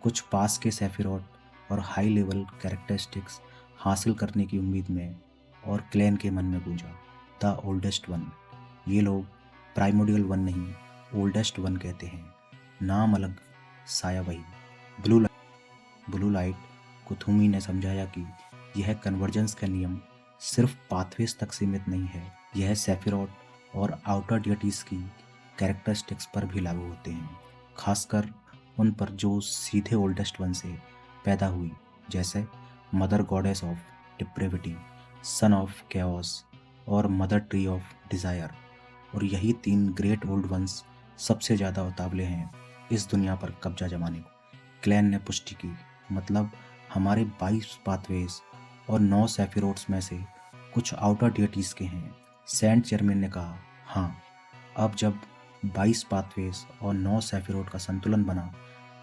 कुछ पास के सेफिरोट और हाई लेवल कैरेक्टरिस्टिक्स हासिल करने की उम्मीद में। और क्लैन के मन में गूंजा, द ओल्डेस्ट वन। ये लोग प्राइमोडियल 1 नहीं, ओल्डेस्ट 1 कहते हैं, नाम अलग, साया वही। ब्लू लाइट कुथुमी ने समझाया कि यह कन्वर्जेंस का नियम सिर्फ पाथवेज तक सीमित नहीं है, यह सेफिरोट और आउटर डियटीज की कैरेक्टरिस्टिक्स पर भी लागू होते हैं, खासकर उन पर जो सीधे ओल्डेस्ट वन से पैदा हुई, जैसे mother goddess of depravity, sun of chaos और मदर ट्री ऑफ डिजायर। और यही 3 ग्रेट ओल्ड वंस सबसे ज़्यादा उतावले हैं इस दुनिया पर कब्जा जमाने को। क्लैन ने पुष्टि की, मतलब हमारे 22 पाथवेज और 9 सेफिरोट्स में से कुछ आउटर डियटीज़ के हैं। सेंट जर्मेन ने कहा, हाँ, अब जब 22 पाथवेज और 9 सेफिरोट का संतुलन बना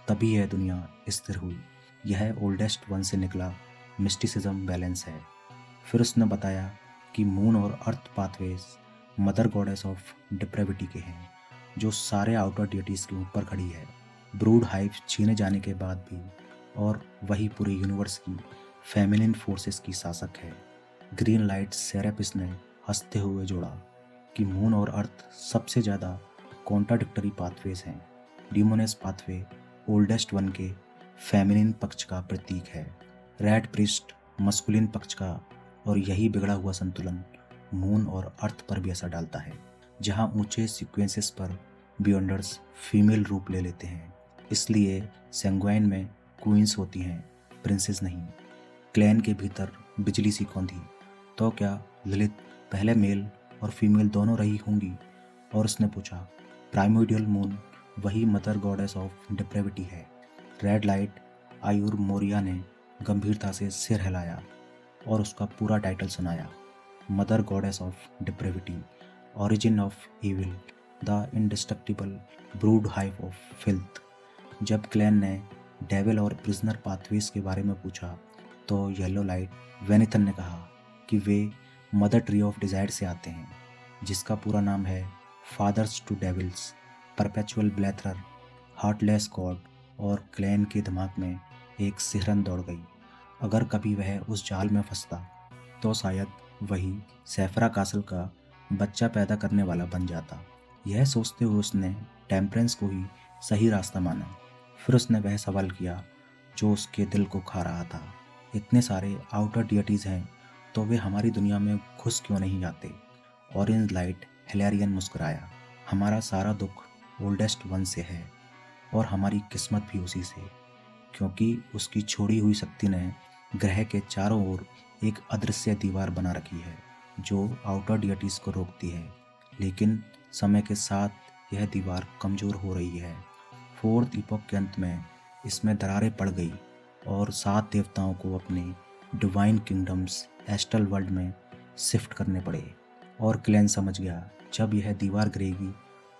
तभी यह दुनिया स्थिर हुई। यह ओल्डेस्ट वन से निकला मिस्टिसिज्म बैलेंस है। फिर उसने बताया कि मून और earth pathways mother goddess of depravity के हैं, जो सारे आउटर डियटीज़ के ऊपर खड़ी है, ब्रूड हाइव छीने जाने के बाद भी, और वही पूरे यूनिवर्स की फेमिनिन फोर्सेस की शासक है। ग्रीन लाइट सेरेपिस ने हंसते हुए जोड़ा कि मून और अर्थ सबसे ज़्यादा कॉन्ट्राडिक्टरी पाथवेज हैं। डिमोनेस पाथवे ओल्डेस्ट वन के फेमिनिन पक्ष का प्रतीक है, रेड प्रिस्ट मस्कुलिन पक्ष का, और यही बिगड़ा हुआ संतुलन मून और अर्थ पर भी असर डालता है, जहां ऊंचे सीक्वेंसेस पर बियॉन्डर्स फीमेल रूप ले लेते हैं। इसलिए सेंग्वाइन में क्वींस होती हैं, प्रिंसेस नहीं। क्लैन के भीतर बिजली सी कौंधी, तो क्या ललित पहले मेल और फीमेल दोनों रही होंगी? और उसने पूछा, प्राइमोडियल मून वही मदर गॉडेस ऑफ डिप्रेविटी है। रेड लाइट आयुर मोरिया ने गंभीरता से सिर हिलाया और उसका पूरा टाइटल सुनाया, mother goddess of depravity, origin of evil, the indestructible brood hive of filth. जब क्लैन ने डेविल और प्रिजनर पाथवेज के बारे में पूछा तो येलो लाइट वेनिथन ने कहा कि वे मदर ट्री ऑफ डिजायर से आते हैं, जिसका पूरा नाम है fathers to devils, perpetual blatherer, heartless god. और क्लैन के दिमाग में एक सिहरन दौड़ गई। अगर कभी वह उस जाल में फंसता तो शायद वही सेफरा कासल का बच्चा पैदा करने वाला बन जाता। यह सोचते हुए उसने टेम्परेंस को ही सही रास्ता माना। फिर उसने वह सवाल किया जो उसके दिल को खा रहा था, इतने सारे आउटर डियटीज़ हैं तो वे हमारी दुनिया में घुस क्यों नहीं जाते? ऑरेंज लाइट हिलेरियन मुस्कुराया, हमारा सारा दुख ओल्डेस्ट वन से है और हमारी किस्मत भी उसी से, क्योंकि उसकी छोड़ी हुई शक्ति ने ग्रह के चारों ओर एक अदृश्य दीवार बना रखी है जो आउटर डियटीज़ को रोकती है। लेकिन समय के साथ यह दीवार कमज़ोर हो रही है। फोर्थ इपॉक के अंत में इसमें दरारें पड़ गई और 7 देवताओं को अपने डिवाइन किंगडम्स एस्ट्रल वर्ल्ड में शिफ्ट करने पड़े। और क्लैन समझ गया, जब यह दीवार गिरेगी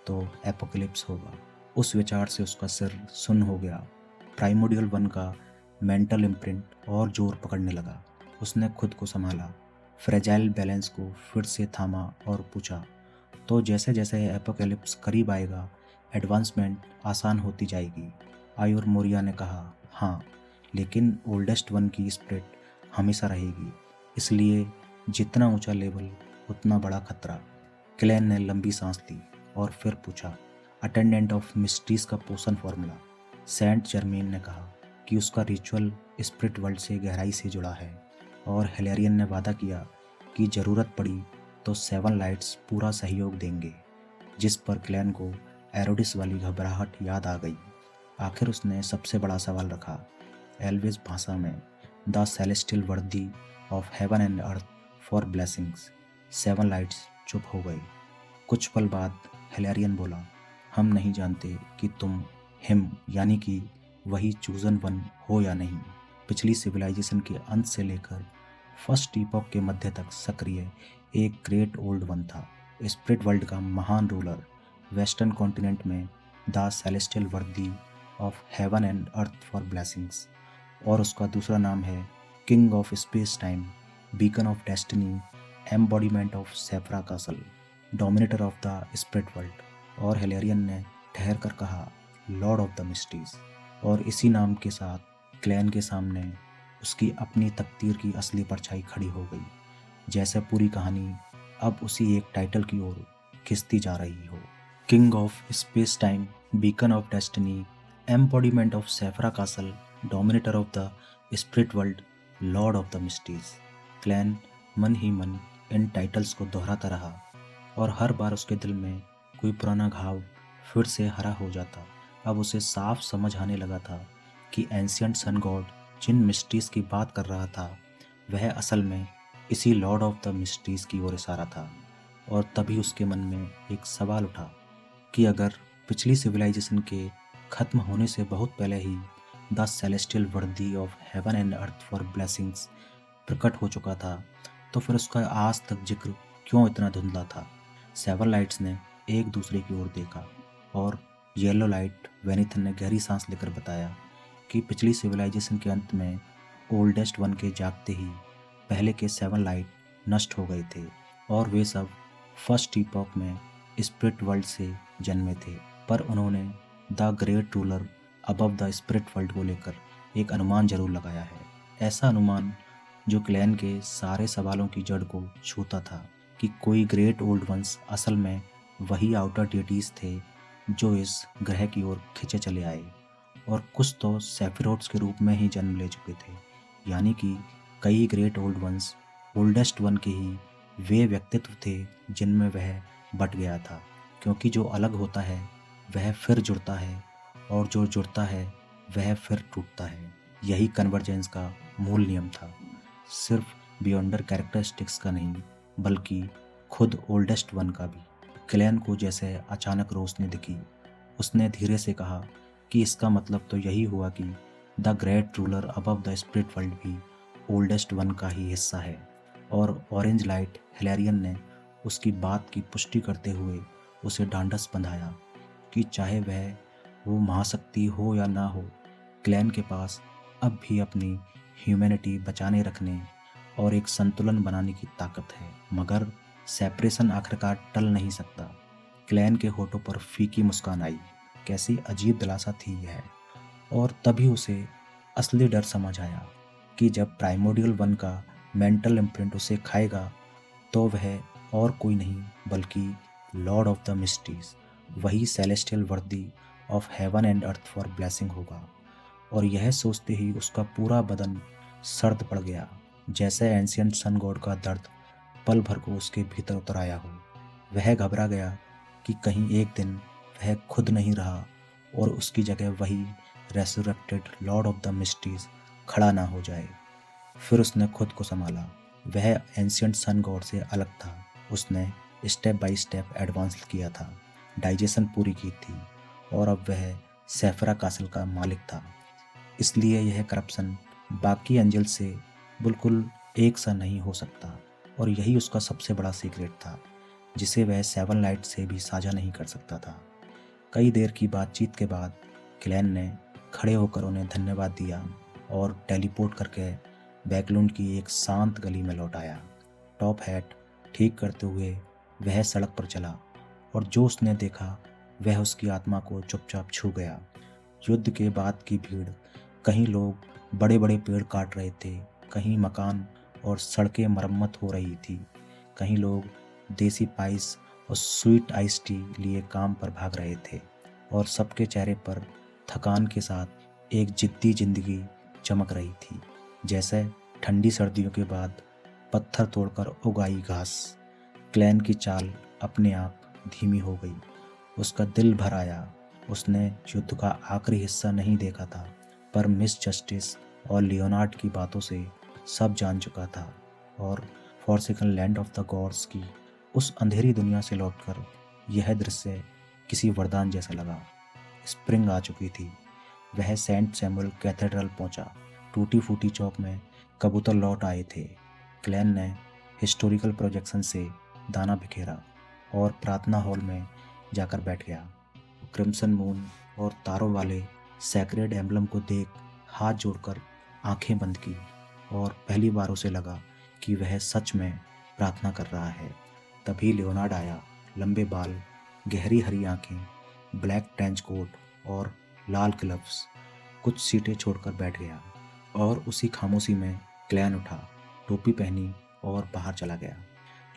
तो एपोकलिप्स होगा। उस विचार से उसका सिर सुन्न हो गया। प्राइमोडियल वन का मेंटल इम्प्रिंट और जोर पकड़ने लगा। उसने खुद को संभाला, फ्रेजाइल बैलेंस को फिर से थामा और पूछा, तो जैसे जैसे एपोकलिप्स करीब आएगा एडवांसमेंट आसान होती जाएगी? आयुर मोरिया ने कहा, हाँ, लेकिन ओल्डेस्ट वन की स्पिरिट हमेशा रहेगी, इसलिए जितना ऊंचा लेवल उतना बड़ा खतरा। क्लैन ने लंबी सांस ली और फिर पूछा, अटेंडेंट ऑफ मिस्ट्रीज का पोषण फॉर्मूला? सेंट जर्मेन ने कहा कि उसका रिचुअल स्पिरिट वर्ल्ड से गहराई से जुड़ा है, और हिलेरियन ने वादा किया कि ज़रूरत पड़ी तो 7 लाइट्स पूरा सहयोग देंगे। जिस पर क्लैन को एरोडिस वाली घबराहट याद आ गई। आखिर उसने सबसे बड़ा सवाल रखा, एल्विस भाषा में, the celestial worthy of heaven and earth for blessings. 7 lights चुप हो गए। कुछ पल बाद हिलेरियन बोला, हम नहीं जानते कि तुम हिम यानी कि वही चूजन वन हो या नहीं। पिछली सिविलाइजेशन के अंत से लेकर फर्स्ट इपॉक के मध्य तक सक्रिय एक ग्रेट ओल्ड वन था, स्पिरिट वर्ल्ड का महान रूलर, वेस्टर्न कॉन्टिनेंट में the celestial worthy of heaven and earth for blessings. और उसका दूसरा नाम है king of space time, beacon of destiny, embodiment of Sefirah Castle, dominator of the spirit world. और हिलेरियन ने ठहर कर कहा, लॉर्ड ऑफ द मिस्ट्रीज। और इसी नाम के साथ क्लैन के सामने उसकी अपनी तकदीर की असली परछाई खड़ी हो गई, जैसे पूरी कहानी अब उसी एक टाइटल की ओर खिंचती जा रही हो। King of space time, beacon of destiny, embodiment of Sefirah Castle, dominator of the spirit world, lord of the mysteries. Klein मन ही मन इन टाइटल्स को दोहराता रहा और हर बार उसके दिल में कोई पुराना घाव फिर से हरा हो जाता। अब उसे साफ समझ आने लगा था कि एंशिएंट सन गॉड जिन मिस्ट्रीज की बात कर रहा था वह असल में इसी लॉर्ड ऑफ द मिस्ट्रीज की ओर इशारा था। और तभी उसके मन में एक सवाल उठा कि अगर पिछली सिविलाइजेशन के खत्म होने से बहुत पहले ही the celestial worthy of heaven and earth for blessings प्रकट हो चुका था, तो फिर उसका आज तक जिक्र क्यों इतना धुंधला था। सेवन लाइट्स ने एक दूसरे की ओर देखा और येलो लाइट वेनिथन ने गहरी सांस लेकर बताया कि पिछली सिविलाइजेशन के अंत में ओल्डेस्ट वन के जागते ही पहले के सेवन लाइट नष्ट हो गए थे और वे सब फर्स्ट ईपॉक में स्पिरिट वर्ल्ड से जन्मे थे। पर उन्होंने the great ruler above the spirit world को लेकर एक अनुमान जरूर लगाया है। ऐसा अनुमान जो क्लैन के सारे सवालों की जड़ को छूता था कि कोई ग्रेट ओल्ड वंस असल में वही आउटर डेटीज थे जो इस ग्रह की ओर खिंचे चले आए और कुछ तो सेफिरोट्स के रूप में ही जन्म ले चुके थे, यानी कि कई great old once oldest one के ही वे व्यक्तित्व थे जिनमें वह बट गया था, क्योंकि जो अलग होता है वह फिर जुड़ता है और जो जुड़ता है वह फिर टूटता है। यही कन्वर्जेंस का मूल नियम था, सिर्फ बियॉन्डर कैरेक्टरिस्टिक्स का नहीं बल्कि खुद ओल्डेस्ट वन का भी। क्लैन को जैसे अचानक रोशनी दिखी, उसने धीरे से कहा कि इसका मतलब तो यही हुआ कि the great ruler above the spirit world भी ओल्डेस्ट वन का ही हिस्सा है। और ऑरेंज लाइट हिलेरियन ने उसकी बात की पुष्टि करते हुए उसे ढांढस बंधाया कि चाहे वह वो महाशक्ति हो या ना हो, क्लैन के पास अब भी अपनी ह्यूमैनिटी बचाने रखने और एक संतुलन बनाने की ताकत है। मगर सेपरेशन आखिरकार टल नहीं सकता। क्लैन के होठों पर फीकी मुस्कान आई। कैसी अजीब दिलासा थी यह। और तभी उसे असली डर समझ आया कि जब प्राइमोडियल वन का मेंटल इम्प्रिंट उसे खाएगा तो वह और कोई नहीं बल्कि लॉर्ड ऑफ द मिस्ट्रीज, वही celestial worthy of heaven and earth for blessing होगा। और यह सोचते ही उसका पूरा बदन सर्द पड़ गया, जैसे एंशियंट सन गॉड का दर्द पल भर को उसके भीतर उतर आया हो। वह घबरा गया कि कहीं एक दिन वह खुद नहीं रहा और उसकी जगह वही रेसुरेक्टेड लॉर्ड ऑफ द मिस्ट्रीज खड़ा ना हो जाए। फिर उसने खुद को संभाला। वह एंशियंट सन गॉड से अलग था। उसने स्टेप बाय स्टेप एडवांस किया था, डाइजेशन पूरी की थी और अब वह सेफरा कासल का मालिक था। इसलिए यह करप्शन बाकी एंजल से बिल्कुल एक सा नहीं हो सकता और यही उसका सबसे बड़ा सीक्रेट था जिसे वह सेवन लाइट से भी साझा नहीं कर सकता था। कई देर की बातचीत के बाद क्लैन ने खड़े होकर उन्हें धन्यवाद दिया और टेलीपोर्ट करके बैकलूंड की एक शांत गली में लौट आया। टॉप हैट ठीक करते हुए वह सड़क पर चला और जो उसने देखा वह उसकी आत्मा को चुपचाप छू गया। युद्ध के बाद की भीड़, कहीं लोग बड़े बड़े पेड़ काट रहे थे, कहीं मकान और सड़कें मरम्मत हो रही थी, कहीं लोग देसी पाइस और स्वीट आइस टी लिए काम पर भाग रहे थे और सबके चेहरे पर थकान के साथ एक जिद्दी जिंदगी चमक रही थी, जैसे ठंडी सर्दियों के बाद पत्थर तोड़कर उगाई घास। क्लैन की चाल अपने आप धीमी हो गई। उसका दिल भर आया। उसने युद्ध का आखिरी हिस्सा नहीं देखा था, पर मिस जस्टिस और लियोनार्ड की बातों से सब जान चुका था और फॉर्सिकन लैंड ऑफ द गॉड्स की उस अंधेरी दुनिया से लौटकर यह दृश्य किसी वरदान जैसा लगा। स्प्रिंग आ चुकी थी। वह सेंट सैमुअल कैथेड्रल पहुंचा। टूटी फूटी चौक में कबूतर लौट आए थे। क्लैन ने हिस्टोरिकल प्रोजेक्शन से दाना बिखेरा और प्रार्थना हॉल में जाकर बैठ गया। क्रिम्सन मून और तारों वाले सैक्रेड एम्बलम को देख हाथ जोड़कर आंखें बंद की और पहली बार उसे लगा कि वह सच में प्रार्थना कर रहा है। तभी लियोनार्ड आया। लंबे बाल, गहरी हरी आंखें, ब्लैक ट्रेंच कोट और लाल ग्लव्स। कुछ सीटें छोड़कर बैठ गया और उसी खामोशी में क्लैन उठा, टोपी पहनी और बाहर चला गया।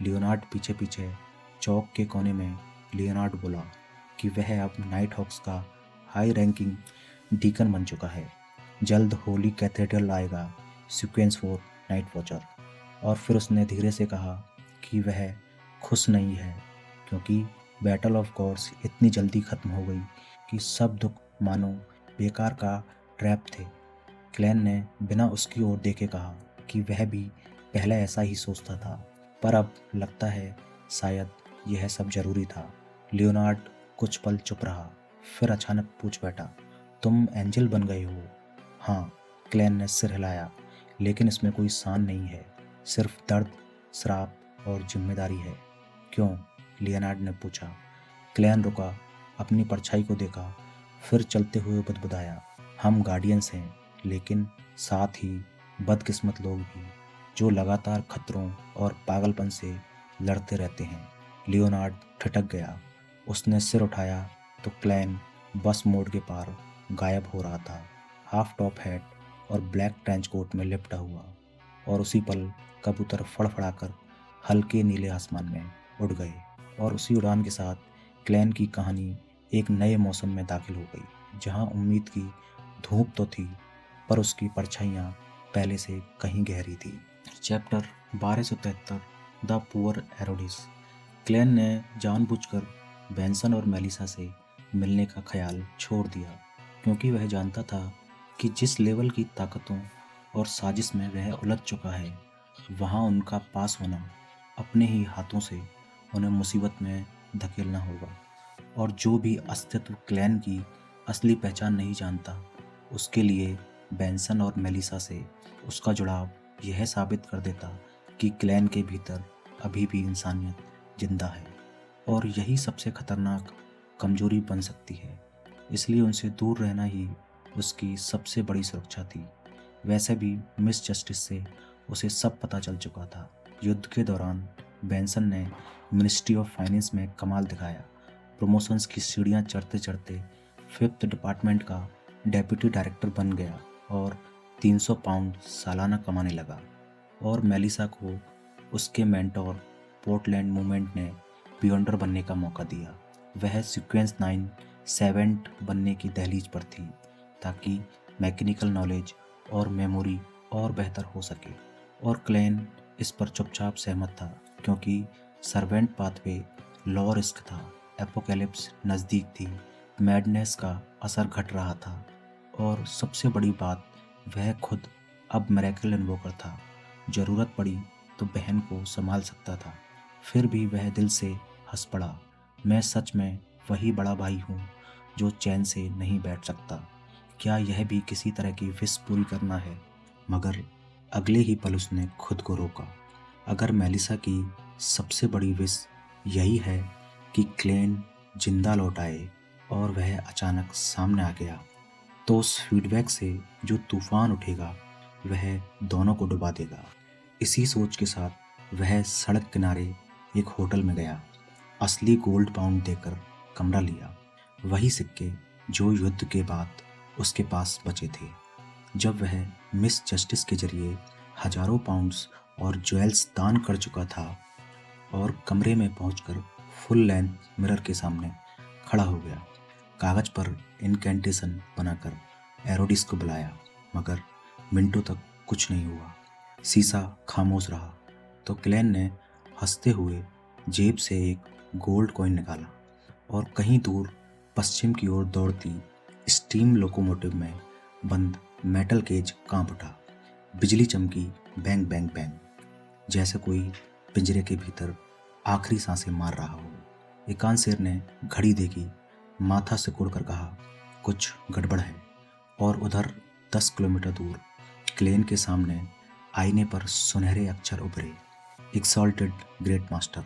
लियोनार्ड पीछे पीछे चौक के कोने में। लियोनार्ड बोला कि वह अब नाइट हॉक्स का हाई रैंकिंग डीकन बन चुका है। जल्द होली कैथेड्रल आएगा, सीक्वेंस 4 नाइट वॉचर। और फिर उसने धीरे से कहा कि वह खुश नहीं है क्योंकि बैटल ऑफ गॉड्स इतनी जल्दी खत्म हो गई कि सब दुख मानो बेकार का ट्रैप थे। क्लैन ने बिना उसकी ओर देखे कहा कि वह भी पहले ऐसा ही सोचता था, पर अब लगता है शायद यह सब जरूरी था। लियोनार्ड कुछ पल चुप रहा, फिर अचानक पूछ बैठा, तुम एंजल बन गए हो? हाँ, क्लैन ने सिर हिलाया, लेकिन इसमें कोई शान नहीं है, सिर्फ दर्द, श्राप और जिम्मेदारी है। क्यों? लियोनार्ड ने पूछा। क्लैन रुका, अपनी परछाई को देखा, फिर चलते हुए बुदबुदाया, हम गार्डियंस हैं, लेकिन साथ ही बदकिस्मत लोग भी, जो लगातार खतरों और पागलपन से लड़ते रहते हैं। लियोनार्ड ठिठक गया। उसने सिर उठाया तो क्लैन बस मोड़ के पार गायब हो रहा था, हाफ टॉप हैट और ब्लैक ट्रेंच कोट में लिपटा हुआ। और उसी पल कबूतर फड़फड़ाकर हल्के नीले आसमान में उड़ गए, और उसी उड़ान के साथ क्लैन की कहानी एक नए मौसम में दाखिल हो गई, जहां उम्मीद की धूप तो थी, पर उसकी परछाइयाँ पहले से कहीं गहरी थी। Chapter 1273 the poor Arrodes. Klein ने जानबूझकर बेंसन और मेलिसा से मिलने का ख्याल छोड़ दिया, क्योंकि वह जानता था कि जिस लेवल की ताकतों और साजिश में वह उलझ चुका है, वहाँ उनका पास होना अपने ही हाथों से उन्हें मुसीबत में धकेलना होगा। और जो भी अस्तित्व क्लैन की असली पहचान नहीं जानता, उसके लिए बेंसन और मेलिसा से उसका जुड़ाव यह साबित कर देता कि क्लैन के भीतर अभी भी इंसानियत जिंदा है, और यही सबसे खतरनाक कमजोरी बन सकती है। इसलिए उनसे दूर रहना ही उसकी सबसे बड़ी सुरक्षा थी। वैसे भी मिस जस्टिस से उसे सब पता चल चुका था। युद्ध के दौरान बेंसन ने मिनिस्ट्री ऑफ फाइनेंस में कमाल दिखाया, प्रमोशंस की सीढ़ियाँ चढ़ते चढ़ते 5th डिपार्टमेंट का डेप्यूटी डायरेक्टर बन गया और 300 पाउंड सालाना कमाने लगा। और मेलिसा को उसके मेंटोर पोर्टलैंड मूवमेंट ने पियोंडर बनने का मौका दिया। वह सीक्वेंस 9 सेवेंट बनने की दहलीज पर थी, ताकि मैकेनिकल नॉलेज और मेमोरी और बेहतर हो सके। और क्लैन इस पर चुपचाप सहमत था, क्योंकि सर्वेंट पाथवे लॉ रिस्क था, एपोकैलिप्स नज़दीक थी, मैडनेस का असर घट रहा था, और सबसे बड़ी बात, वह खुद अब मिरेकल इन्वोकर था। ज़रूरत पड़ी तो बहन को संभाल सकता था। फिर भी वह दिल से हंस पड़ा, मैं सच में वही बड़ा भाई हूँ जो चैन से नहीं बैठ सकता। क्या यह भी किसी तरह की विश पूरी करना है? मगर अगले ही पल उसने खुद को रोका। अगर मेलिसा की सबसे बड़ी विश यही है कि क्लैन जिंदा लौट आए और वह अचानक सामने आ गया, तो उस फीडबैक से जो तूफान उठेगा वह दोनों को डुबा देगा। इसी सोच के साथ वह सड़क किनारे एक होटल में गया, असली गोल्ड पाउंड देकर कमरा लिया, वही सिक्के जो युद्ध के बाद उसके पास बचे थे, जब वह मिस जस्टिस के जरिए हजारों पाउंड्स और ज्वेल्स दान कर चुका था। और कमरे में पहुंचकर फुल लेंथ मिरर के सामने खड़ा हो गया, कागज पर इनकेंटेशन बनाकर एरोडिस को बुलाया, मगर मिनटों तक कुछ नहीं हुआ। शीशा खामोश रहा। तो क्लैन ने हंसते हुए जेब से एक गोल्ड कॉइन निकाला और कहीं दूर पश्चिम की ओर दौड़ती स्टीम लोकोमोटिव में बंद मेटल केज कांप उठा। बिजली चमकी, बैंग बैंग बैंग, जैसे कोई पिंजरे के भीतर आखिरी सांसें मार रहा हो। एकांशेर ने घड़ी देखी, माथा सिकुड़ कर कहा, कुछ गड़बड़ है। और उधर 10 किलोमीटर दूर क्लैन के सामने आईने पर सुनहरे अक्षर उभरे, एक्सॉल्टेड ग्रेट मास्टर,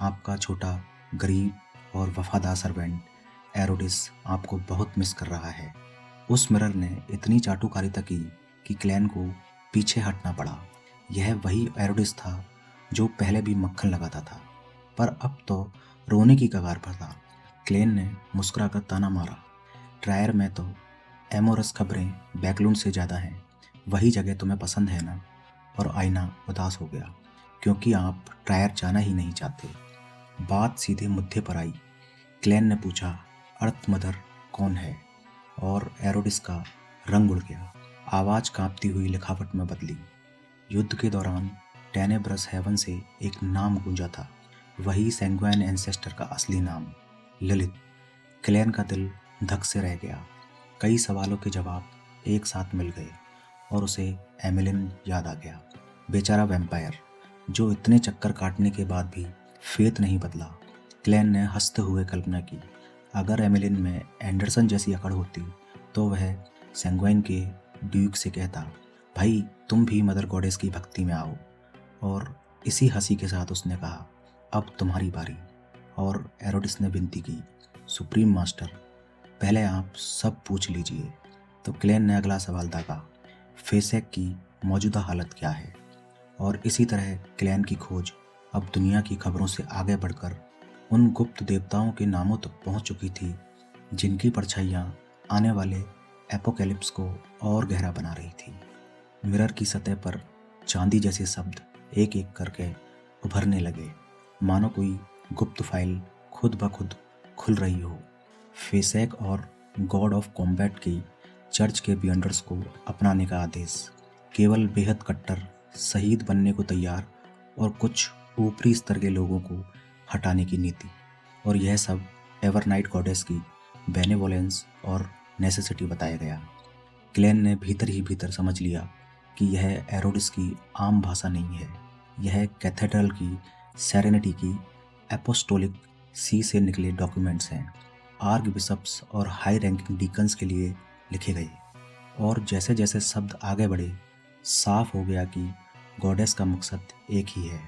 आपका छोटा गरीब और वफादार सर्वेंट एरोडिस आपको बहुत मिस कर रहा है। उस मिरर ने इतनी चाटुकारिता की कि क्लैन को पीछे हटना पड़ा। यह वही एरोडिस था जो पहले भी मक्खन लगाता था, पर अब तो रोने की कगार पर था। क्लैन ने मुस्कुराकर ताना मारा, ट्रायर में तो एमोरस खबरें बैकलून से ज़्यादा हैं, वही जगह तुम्हें पसंद है ना? और आईना उदास हो गया, क्योंकि आप ट्रायर जाना ही नहीं चाहते। बात सीधे मुद्दे पर आई। क्लैन ने पूछा, अर्थ मदर कौन है? और एरोडिस का रंग उड़ गया, आवाज़ कांपती हुई लिखावट में बदली। युद्ध के दौरान टेनेब्रस हेवन से एक नाम गूंजा था, वही सैंग्वाइन एंसेस्टर का असली नाम, ललित। क्लैन का दिल धक से रह गया। कई सवालों के जवाब एक साथ मिल गए और उसे एमिलिन याद आ गया, बेचारा वैम्पायर जो इतने चक्कर काटने के बाद भी फेथ नहीं बदला। क्लैन ने हंसते हुए कल्पना की, अगर एमिलिन में एंडरसन जैसी अकड़ होती तो वह सेंगवाइन के ड्यूक से कहता, भाई तुम भी मदर गॉडेस की भक्ति में आओ। और इसी हंसी के साथ उसने कहा, अब तुम्हारी बारी। और एरोडिस ने विनती की, सुप्रीम मास्टर पहले आप सब पूछ लीजिए। तो क्लैन ने अगला सवाल दागा, फेसेक की मौजूदा हालत क्या है। और इसी तरह क्लैन की खोज अब दुनिया की खबरों से आगे बढ़कर उन गुप्त देवताओं के नामों तक पहुंच चुकी थी जिनकी परछाइयाँ आने वाले एपोकैलिप्स को और गहरा बना रही थी। मिरर की सतह पर चांदी जैसे शब्द एक एक करके उभरने लगे, मानो कोई गुप्त फाइल खुद ब खुद खुल रही हो। फेसेक और गॉड ऑफ कॉम्बैट की चर्च के बियंडर्स को अपनाने का आदेश, केवल बेहद कट्टर शहीद बनने को तैयार और कुछ ऊपरी स्तर के लोगों को हटाने की नीति। और यह सब एवरनाइट गॉडेस की बेनेवोलेंस और नेसेसिटी बताया गया। क्लैन ने भीतर ही भीतर समझ लिया कि यह एरोडिस की आम भाषा नहीं है, यह कैथेड्रल की सेरेनिटी की एपोस्टोलिक सी से निकले डॉक्यूमेंट्स हैं, आर्क बिशप्स और हाई रैंकिंग डीकन्स के लिए लिखे गए। और जैसे जैसे शब्द आगे बढ़े, साफ हो गया कि गॉडेस का मकसद एक ही है,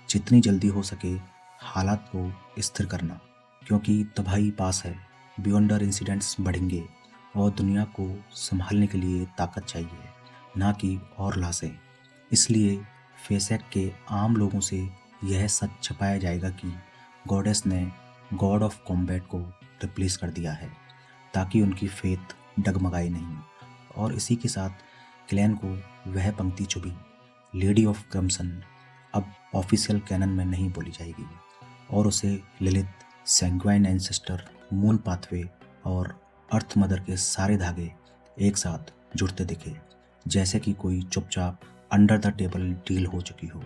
जितनी जल्दी हो सके हालात को स्थिर करना, क्योंकि तबाही पास है, बियॉन्डर इंसिडेंट्स बढ़ेंगे और दुनिया को संभालने के लिए ताकत चाहिए, ना कि और लाशें। इसलिए फेसेक के आम लोगों से यह सच छपाया जाएगा कि गॉडेस ने गॉड ऑफ कॉम्बैट को रिप्लेस कर दिया है, ताकि उनकी फेथ डगमगाए नहीं। और इसी के साथ क्लैन को वह पंक्ति चुभी, लेडी ऑफ क्रम्सन अब ऑफिशियल कैनन में नहीं बोली जाएगी। और उसे लिलिथ, सेंग्वाइन एंसेस्टर, मून पाथवे और अर्थ मदर के सारे धागे एक साथ जुड़ते दिखे, जैसे कि कोई चुपचाप अंडर द टेबल डील हो चुकी हो।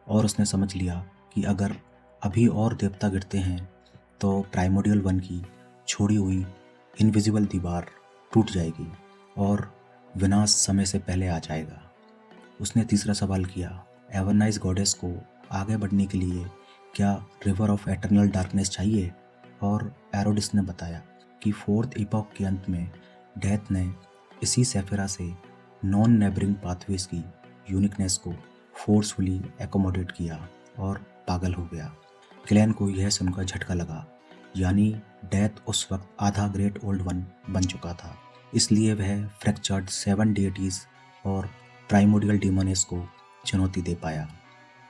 और उसने समझ लिया कि अगर अभी और देवता गिरते हैं तो प्राइमोडियल वन की छोड़ी हुई इनविजिबल दीवार टूट जाएगी और विनाश समय से पहले आ जाएगा। उसने तीसरा सवाल किया, एवरनाइज गॉडेस को आगे बढ़ने के लिए क्या रिवर ऑफ एटर्नल डार्कनेस चाहिए। और एरोडिस ने बताया कि फोर्थ इपॉक के अंत में डेथ ने इसी सेफिरा से नॉन नेबरिंग पाथवेज की यूनिकनेस को फोर्सफुली एकोमोडेट किया और पागल हो गया। क्लैन को यह सुनकर झटका लगा, यानी डेथ उस वक्त आधा ग्रेट ओल्ड वन बन चुका था, इसलिए वह फ्रैक्चर्ड 7 डेटीज और प्राइमोडियल डीमोनेस को चुनौती दे पाया।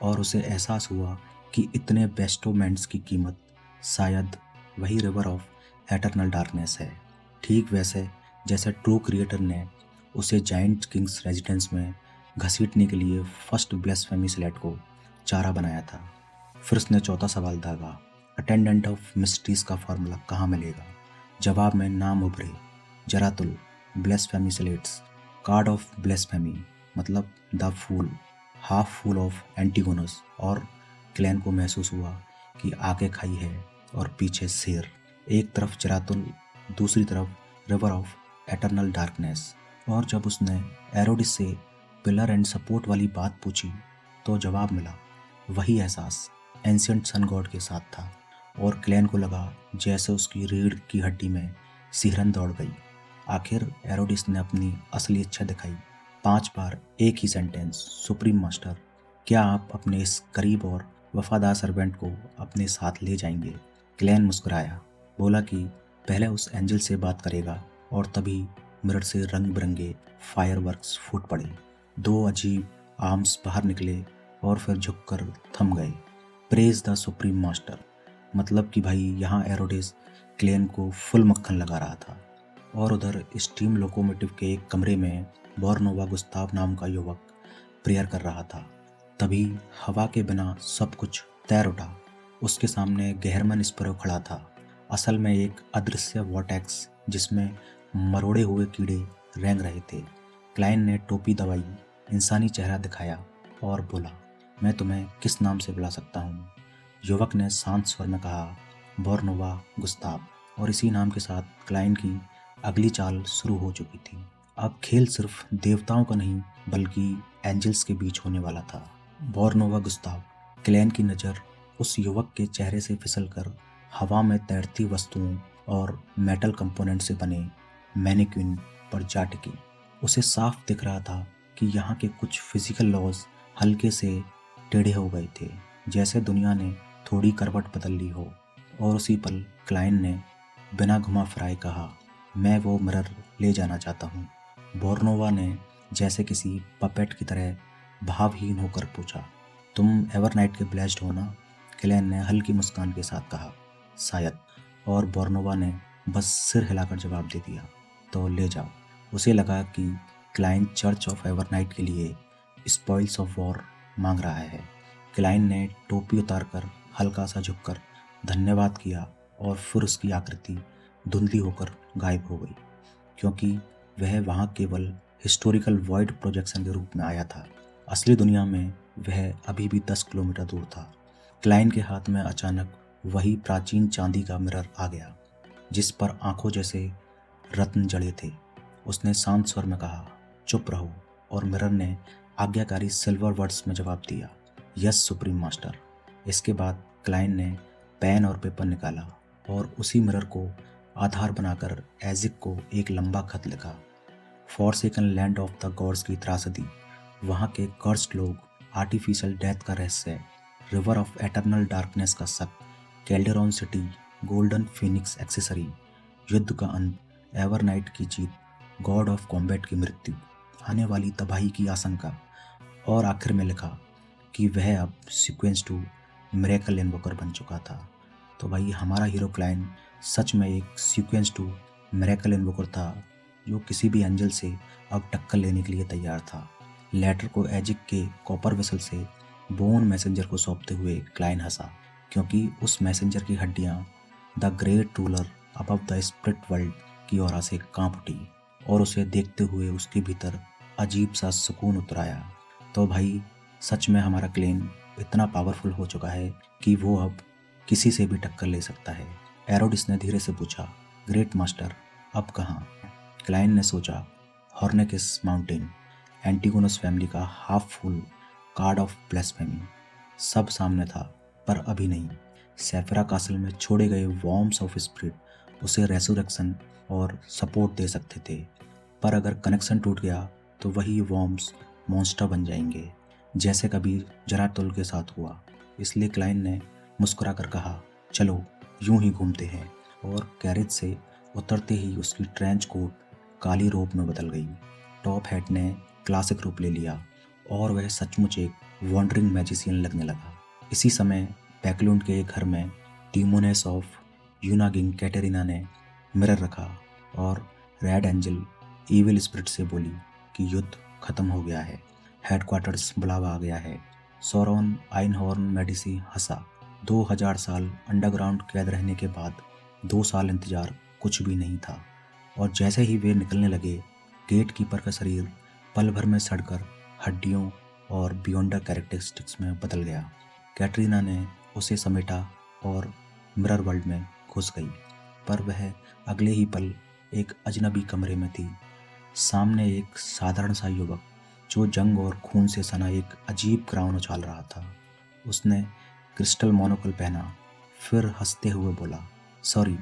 और उसे एहसास हुआ कि इतने बेस्टोमेंट्स की कीमत शायद वही रिवर ऑफ एटर्नल डार्कनेस है, ठीक वैसे जैसे ट्रू क्रिएटर ने उसे जाइंट किंग्स रेजिडेंस में घसीटने के लिए फर्स्ट ब्लेसफेमी स्लेट को चारा बनाया था। फिर उसने चौथा सवाल दागा, अटेंडेंट ऑफ मिस्ट्रीज का फॉर्मूला कहाँ मिलेगा। जवाब में नाम उभरे, Zaratul, blasphemy slates, card of blasphemy मतलब the fool, half fool of Antigonus. और क्लैन को महसूस हुआ कि आगे खाई है और पीछे शेर, एक तरफ जरातुल, दूसरी तरफ रिवर ऑफ एटर्नल डार्कनेस। और जब उसने एरोडिस से पिलर एंड सपोर्ट वाली बात पूछी तो जवाब मिला, वही एहसास एंशिएंट सन गॉड के साथ था। और क्लैन को लगा जैसे उसकी रीढ़ की हड्डी में सिहरन दौड़ गई। आखिर एरोडिस ने अपनी असली इच्छा दिखाई, 5 बार एक ही सेंटेंस, सुप्रीम मास्टर क्या आप अपने इस करीब और वफादार सर्वेंट को अपने साथ ले जाएंगे। क्लैन मुस्कुराया, बोला कि पहले उस एंजल से बात करेगा। और तभी मिरर से रंग बिरंगे फायरवर्क्स फूट पड़े, 2 अजीब आर्म्स बाहर निकले और फिर झुककर थम गए। प्रेज द सुप्रीम मास्टर, मतलब कि भाई यहाँ एरोडिस क्लैन को फुल मक्खन लगा रहा था। और उधर स्टीम लोकोमोटिव के एक कमरे में बोर्नोवा गुस्ताव नाम का युवक प्रेयर कर रहा था। तभी हवा के बिना सब कुछ तैर उठा। उसके सामने गहरमन स्परो खड़ा था, असल में एक अदृश्य वॉटेक्स जिसमें मरोड़े हुए कीड़े रेंग रहे थे। क्लाइन ने टोपी दबाई, इंसानी चेहरा दिखाया और बोला, मैं तुम्हें किस नाम से बुला सकता हूँ। युवक ने शांत स्वर में कहा, बोर्नोवा गुस्ताव। और इसी नाम के साथ क्लाइन की अगली चाल शुरू हो चुकी थी। अब खेल सिर्फ देवताओं का नहीं बल्कि एंजल्स के बीच होने वाला था। बोर्नोवा गुस्ताव, क्लैन की नज़र उस युवक के चेहरे से फिसलकर हवा में तैरती वस्तुओं और मेटल कंपोनेंट से बने मैनिक्विन पर जा टिकी। उसे साफ दिख रहा था कि यहाँ के कुछ फिजिकल लॉज हल्के से टेढ़े हो गए थे, जैसे दुनिया ने थोड़ी करवट बदल ली हो। और उसी पल क्लाइन ने बिना घुमा फिराए कहा, मैं वो मिरर ले जाना चाहता हूँ। बोर्नोवा ने जैसे किसी पपेट की तरह भावहीन होकर पूछा, तुम एवरनाइट के ब्लेस्ड हो ना? क्लाइन ने हल्की मुस्कान के साथ कहा, शायद। और बोर्नोवा ने बस सिर हिलाकर जवाब दे दिया, तो ले जाओ। उसे लगा कि क्लाइन चर्च ऑफ एवरनाइट के लिए स्पॉइल्स ऑफ वॉर मांग रहा है। क्लाइन ने टोपी उतारकर हल्का सा झुककर धन्यवाद किया और फिर उसकी आकृति धुंधली होकर गायब हो गई, क्योंकि वह वहाँ केवल हिस्टोरिकल वॉइड प्रोजेक्शन के रूप में आया था। असली दुनिया में वह अभी भी 10 किलोमीटर दूर था। क्लाइन के हाथ में अचानक वही प्राचीन चांदी का मिरर आ गया, जिस पर आंखों जैसे रत्न जड़े थे। उसने शांत स्वर में कहा, चुप रहो, और मिरर ने आज्ञाकारी सिल्वर वर्ड्स में जवाब दिया, यस सुप्रीम मास्टर। इसके बाद क्लाइन ने पेन और पेपर निकाला और उसी मिरर को आधार बनाकर एजिक को एक लंबा खत लिखा। Forsaken land of the gods की त्रासदी, वहाँ के कर्स्ड लोग, आर्टिफिशियल डेथ का रहस्य, रिवर ऑफ एटर्नल डार्कनेस का शक, कैल्डेरॉन सिटी, गोल्डन फिनिक्स एक्सेसरी, युद्ध का अंत, एवरनाइट की जीत, गॉड ऑफ कॉम्बैट की मृत्यु, आने वाली तबाही की आशंका, और आखिर में लिखा कि वह अब सीक्वेंस 2 मिरेकल इन्वोकर बन चुका था। तो भाई हमारा हीरो क्लाइन सच में एक सीक्वेंस 2 मिरेकल इन्वोकर था, जो किसी भी एंजल से अब टक्कर लेने के लिए तैयार था। लेटर को एजिक के कॉपर वेसल से बोन मैसेंजर को सौंपते हुए क्लाइन हंसा, क्योंकि उस मैसेंजर की हड्डियां the great ruler above the spirit world की ओर से कांप उठी, और उसे देखते हुए उसके भीतर अजीब सा सुकून उतर आया। तो भाई सच में हमारा क्लेन इतना पावरफुल हो चुका है कि वो अब किसी से भी टक्कर ले सकता है। एरोडिस ने धीरे से पूछा, ग्रेट मास्टर अब कहाँ? क्लाइन ने सोचा, हॉर्नेकिस माउंटेन, एंटीगोनस फैमिली का हाफ फुल कार्ड ऑफ ब्लेस्फेमी, सब सामने था, पर अभी नहीं। सेफरा कासल में छोड़े गए वॉर्म्स ऑफ स्पिरिट उसे रेसुरेक्शन और सपोर्ट दे सकते थे, पर अगर कनेक्शन टूट गया तो वही वॉर्म्स मॉन्स्टर बन जाएंगे, जैसे कभी जरातुल के साथ हुआ। इसलिए क्लाइन ने मुस्कुराकर कहा, चलो यूं ही घूमते हैं। और कैरेज से उतरते ही उसकी ट्रेंच कोट काली रोब में बदल गई, टॉप हैट ने क्लासिक रूप ले लिया, और वह सचमुच एक वॉन्डरिंग मैजिशियन लगने लगा। इसी समय पैकलुंड के एक घर में डीमोनेस ऑफ यूनागिंग कैटेरिना ने मिरर रखा और रेड एंजल ईविल स्पिरिट से बोली कि युद्ध खत्म हो गया है, हेडक्वार्टर्स बुलावा आ गया है। सोरोन आइनहॉर्न मेडिसी हंसा, 2000 साल अंडरग्राउंड कैद रहने के बाद 2 साल इंतजार कुछ भी नहीं था। और जैसे ही वे निकलने लगे, गेट कीपर का शरीर पल भर में सड़कर हड्डियों और बियॉन्डर कैरेक्टरिस्टिक्स में बदल गया। कैटरीना ने उसे समेटा और मिरर वर्ल्ड में घुस गई, पर वह अगले ही पल एक अजनबी कमरे में थी। सामने एक साधारण सा युवक जो जंग और खून से सना एक अजीब क्राउन उछाल रहा था। उसने क्रिस्टल मोनोकल पहना, फिर हंसते हुए बोला, सॉरी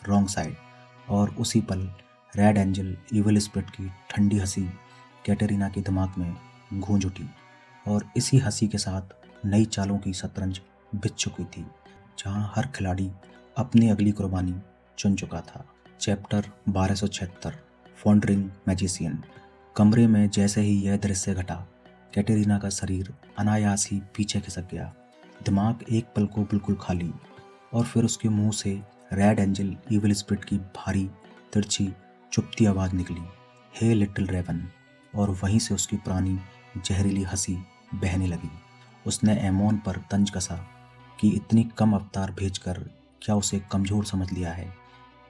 रॉन्ग साइड। और उसी पल रेड एंजल इविल स्पिरिट की ठंडी हंसी कैटरीना के दिमाग में गूंज उठी, और इसी हंसी के साथ नई चालों की शतरंज बिछ चुकी थी, जहां हर खिलाड़ी अपनी अगली कुर्बानी चुन चुका था। Chapter 1276, wandering magician. कमरे में जैसे ही यह दृश्य घटा, कैटरीना का शरीर अनायास ही पीछे खिसक गया, दिमाग एक पल को बिल्कुल खाली, और फिर उसके मुंह से रेड एंजल इविल स्पिरिट की भारी तिरछी चुपती आवाज निकली, हे लिटिल रेवन। और वहीं से उसकी पुरानी जहरीली हंसी बहने लगी। उसने एमोन पर तंज कसा कि इतनी कम अवतार भेजकर क्या उसे कमजोर समझ लिया है?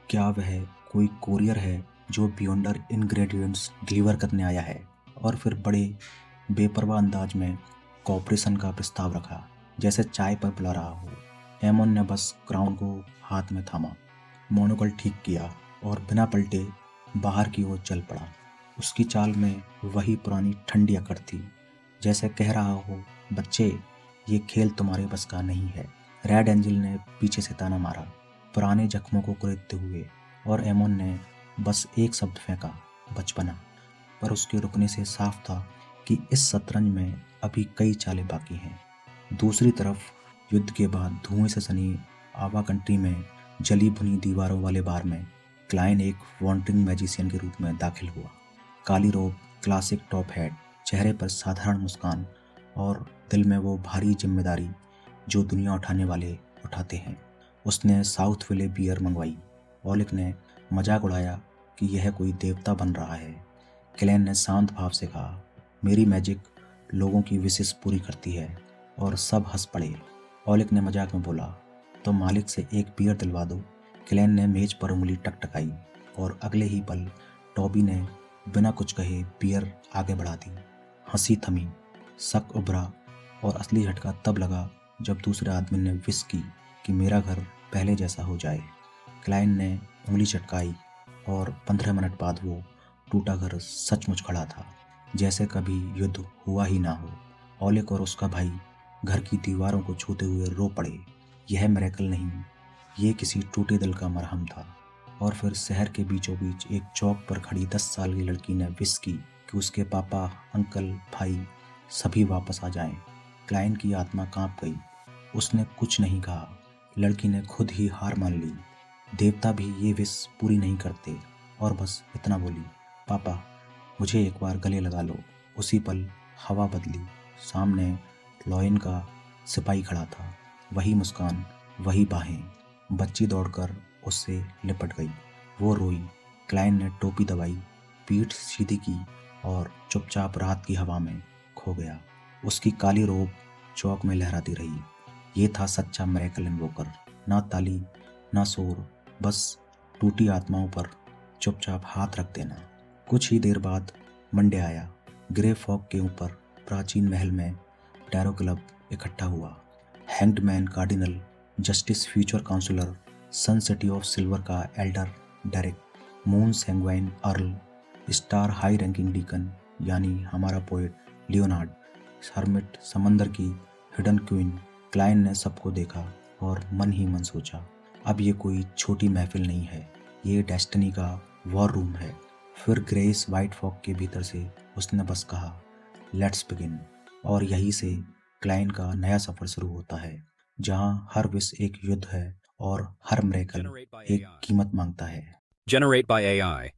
क्या वह कोई कोरियर है जो बियॉन्डर इंग्रेडिएंट्स डिलीवर करने आया है? और फिर बड़े बेपरवाह अंदाज में कॉपरेशन का प्रस्ताव रखा, जैसे चाय पर बुला रहा हो। एमोन ने बस क्राउन को हाथ में थामा, मोनोकल ठीक किया और बिना पलटे बाहर की ओर चल पड़ा। उसकी चाल में वही पुरानी ठंडी अकड़ थी, जैसे कह रहा हो, बच्चे ये खेल तुम्हारे बस का नहीं है। रेड एंजल ने पीछे से ताना मारा, पुराने जख्मों को कुरेदते हुए, और एमोन ने बस एक शब्द फेंका, बचपना। पर उसके रुकने से साफ था कि इस शतरंज में अभी कई चालें बाकी हैं। दूसरी तरफ युद्ध के बाद धुएं से सनी आवा कंट्री में जली भुनी दीवारों वाले बार में क्लाइन एक वॉन्डरिंग मैजिशियन के रूप में दाखिल हुआ। काली रोब, क्लासिक टॉप हैट, चेहरे पर साधारण मुस्कान और दिल में वो भारी जिम्मेदारी जो दुनिया उठाने वाले उठाते हैं। उसने साउथ विले बियर मंगवाई। ओलिक ने मजाक उड़ाया कि यह कोई देवता बन रहा है। क्लैन ने शांत भाव से कहा, मेरी मैजिक लोगों की विशेष पूरी करती है, और सब हंस पड़े। ओलिक ने मजाक में बोला, तो मालिक से एक बियर दिलवा दो। क्लैन ने मेज पर उंगली टकटकाई और अगले ही पल टॉबी ने बिना कुछ कहे बियर आगे बढ़ा दी। हंसी थमी, शक उभरा, और असली झटका तब लगा जब दूसरे आदमी ने विश की कि मेरा घर पहले जैसा हो जाए। क्लाइन ने उंगली चटकाई और 15 मिनट बाद वो टूटा घर सचमुच खड़ा था, जैसे कभी युद्ध हुआ ही ना हो। ओलिक और उसका भाई घर की दीवारों को छूते हुए रो पड़े। यह मिरेकल नहीं, ये किसी टूटे दिल का मरहम था। और फिर शहर के बीचों बीच एक चौक पर खड़ी 10 साल की लड़की ने विश की कि उसके पापा, अंकल, भाई सभी वापस आ जाएं। क्लाइन की आत्मा कांप गई। उसने कुछ नहीं कहा। लड़की ने खुद ही हार मान ली। देवता भी ये विश पूरी नहीं करते, और बस इतना बोली, पापा मुझे एक बार गले लगा लो। उसी पल हवा बदली। सामने लॉयन का सिपाही खड़ा था। वही मुस्कान, वही बाहें। बच्ची दौड़कर उससे लिपट गई। वो रोई। क्लाइन ने टोपी दबाई, पीठ सीधी की और चुपचाप रात की हवा में खो गया। उसकी काली रोब चौक में लहराती रही। ये था सच्चा मिरेकल इन्वोकर। ना ताली, ना शोर, बस टूटी आत्माओं पर चुपचाप हाथ रख देना। कुछ ही देर बाद मंडे आया। ग्रे फॉग के ऊपर प्राचीन महल में टैरो क्लब इकट्ठा हुआ। Hanged man cardinal, justice future councillor, sun city of silver का elder Derrick, moon sanguine earl, star high ranking deacon यानी हमारा पोएट लियोनार्ड, हर्मिट समंदर की हिडन क्वीन। क्लाइन ने सबको देखा और मन ही मन सोचा, अब ये कोई छोटी महफिल नहीं है, ये डेस्टिनी का वॉर रूम है। फिर ग्रेस वाइट फॉग के भीतर से उसने बस कहा, लेट्स बिगिन। और यहीं से क्लाइन का नया सफर शुरू होता है, जहां हर विश एक युद्ध है और हर मिरेकल Generate by एक AI. कीमत मांगता है। Generate by AI.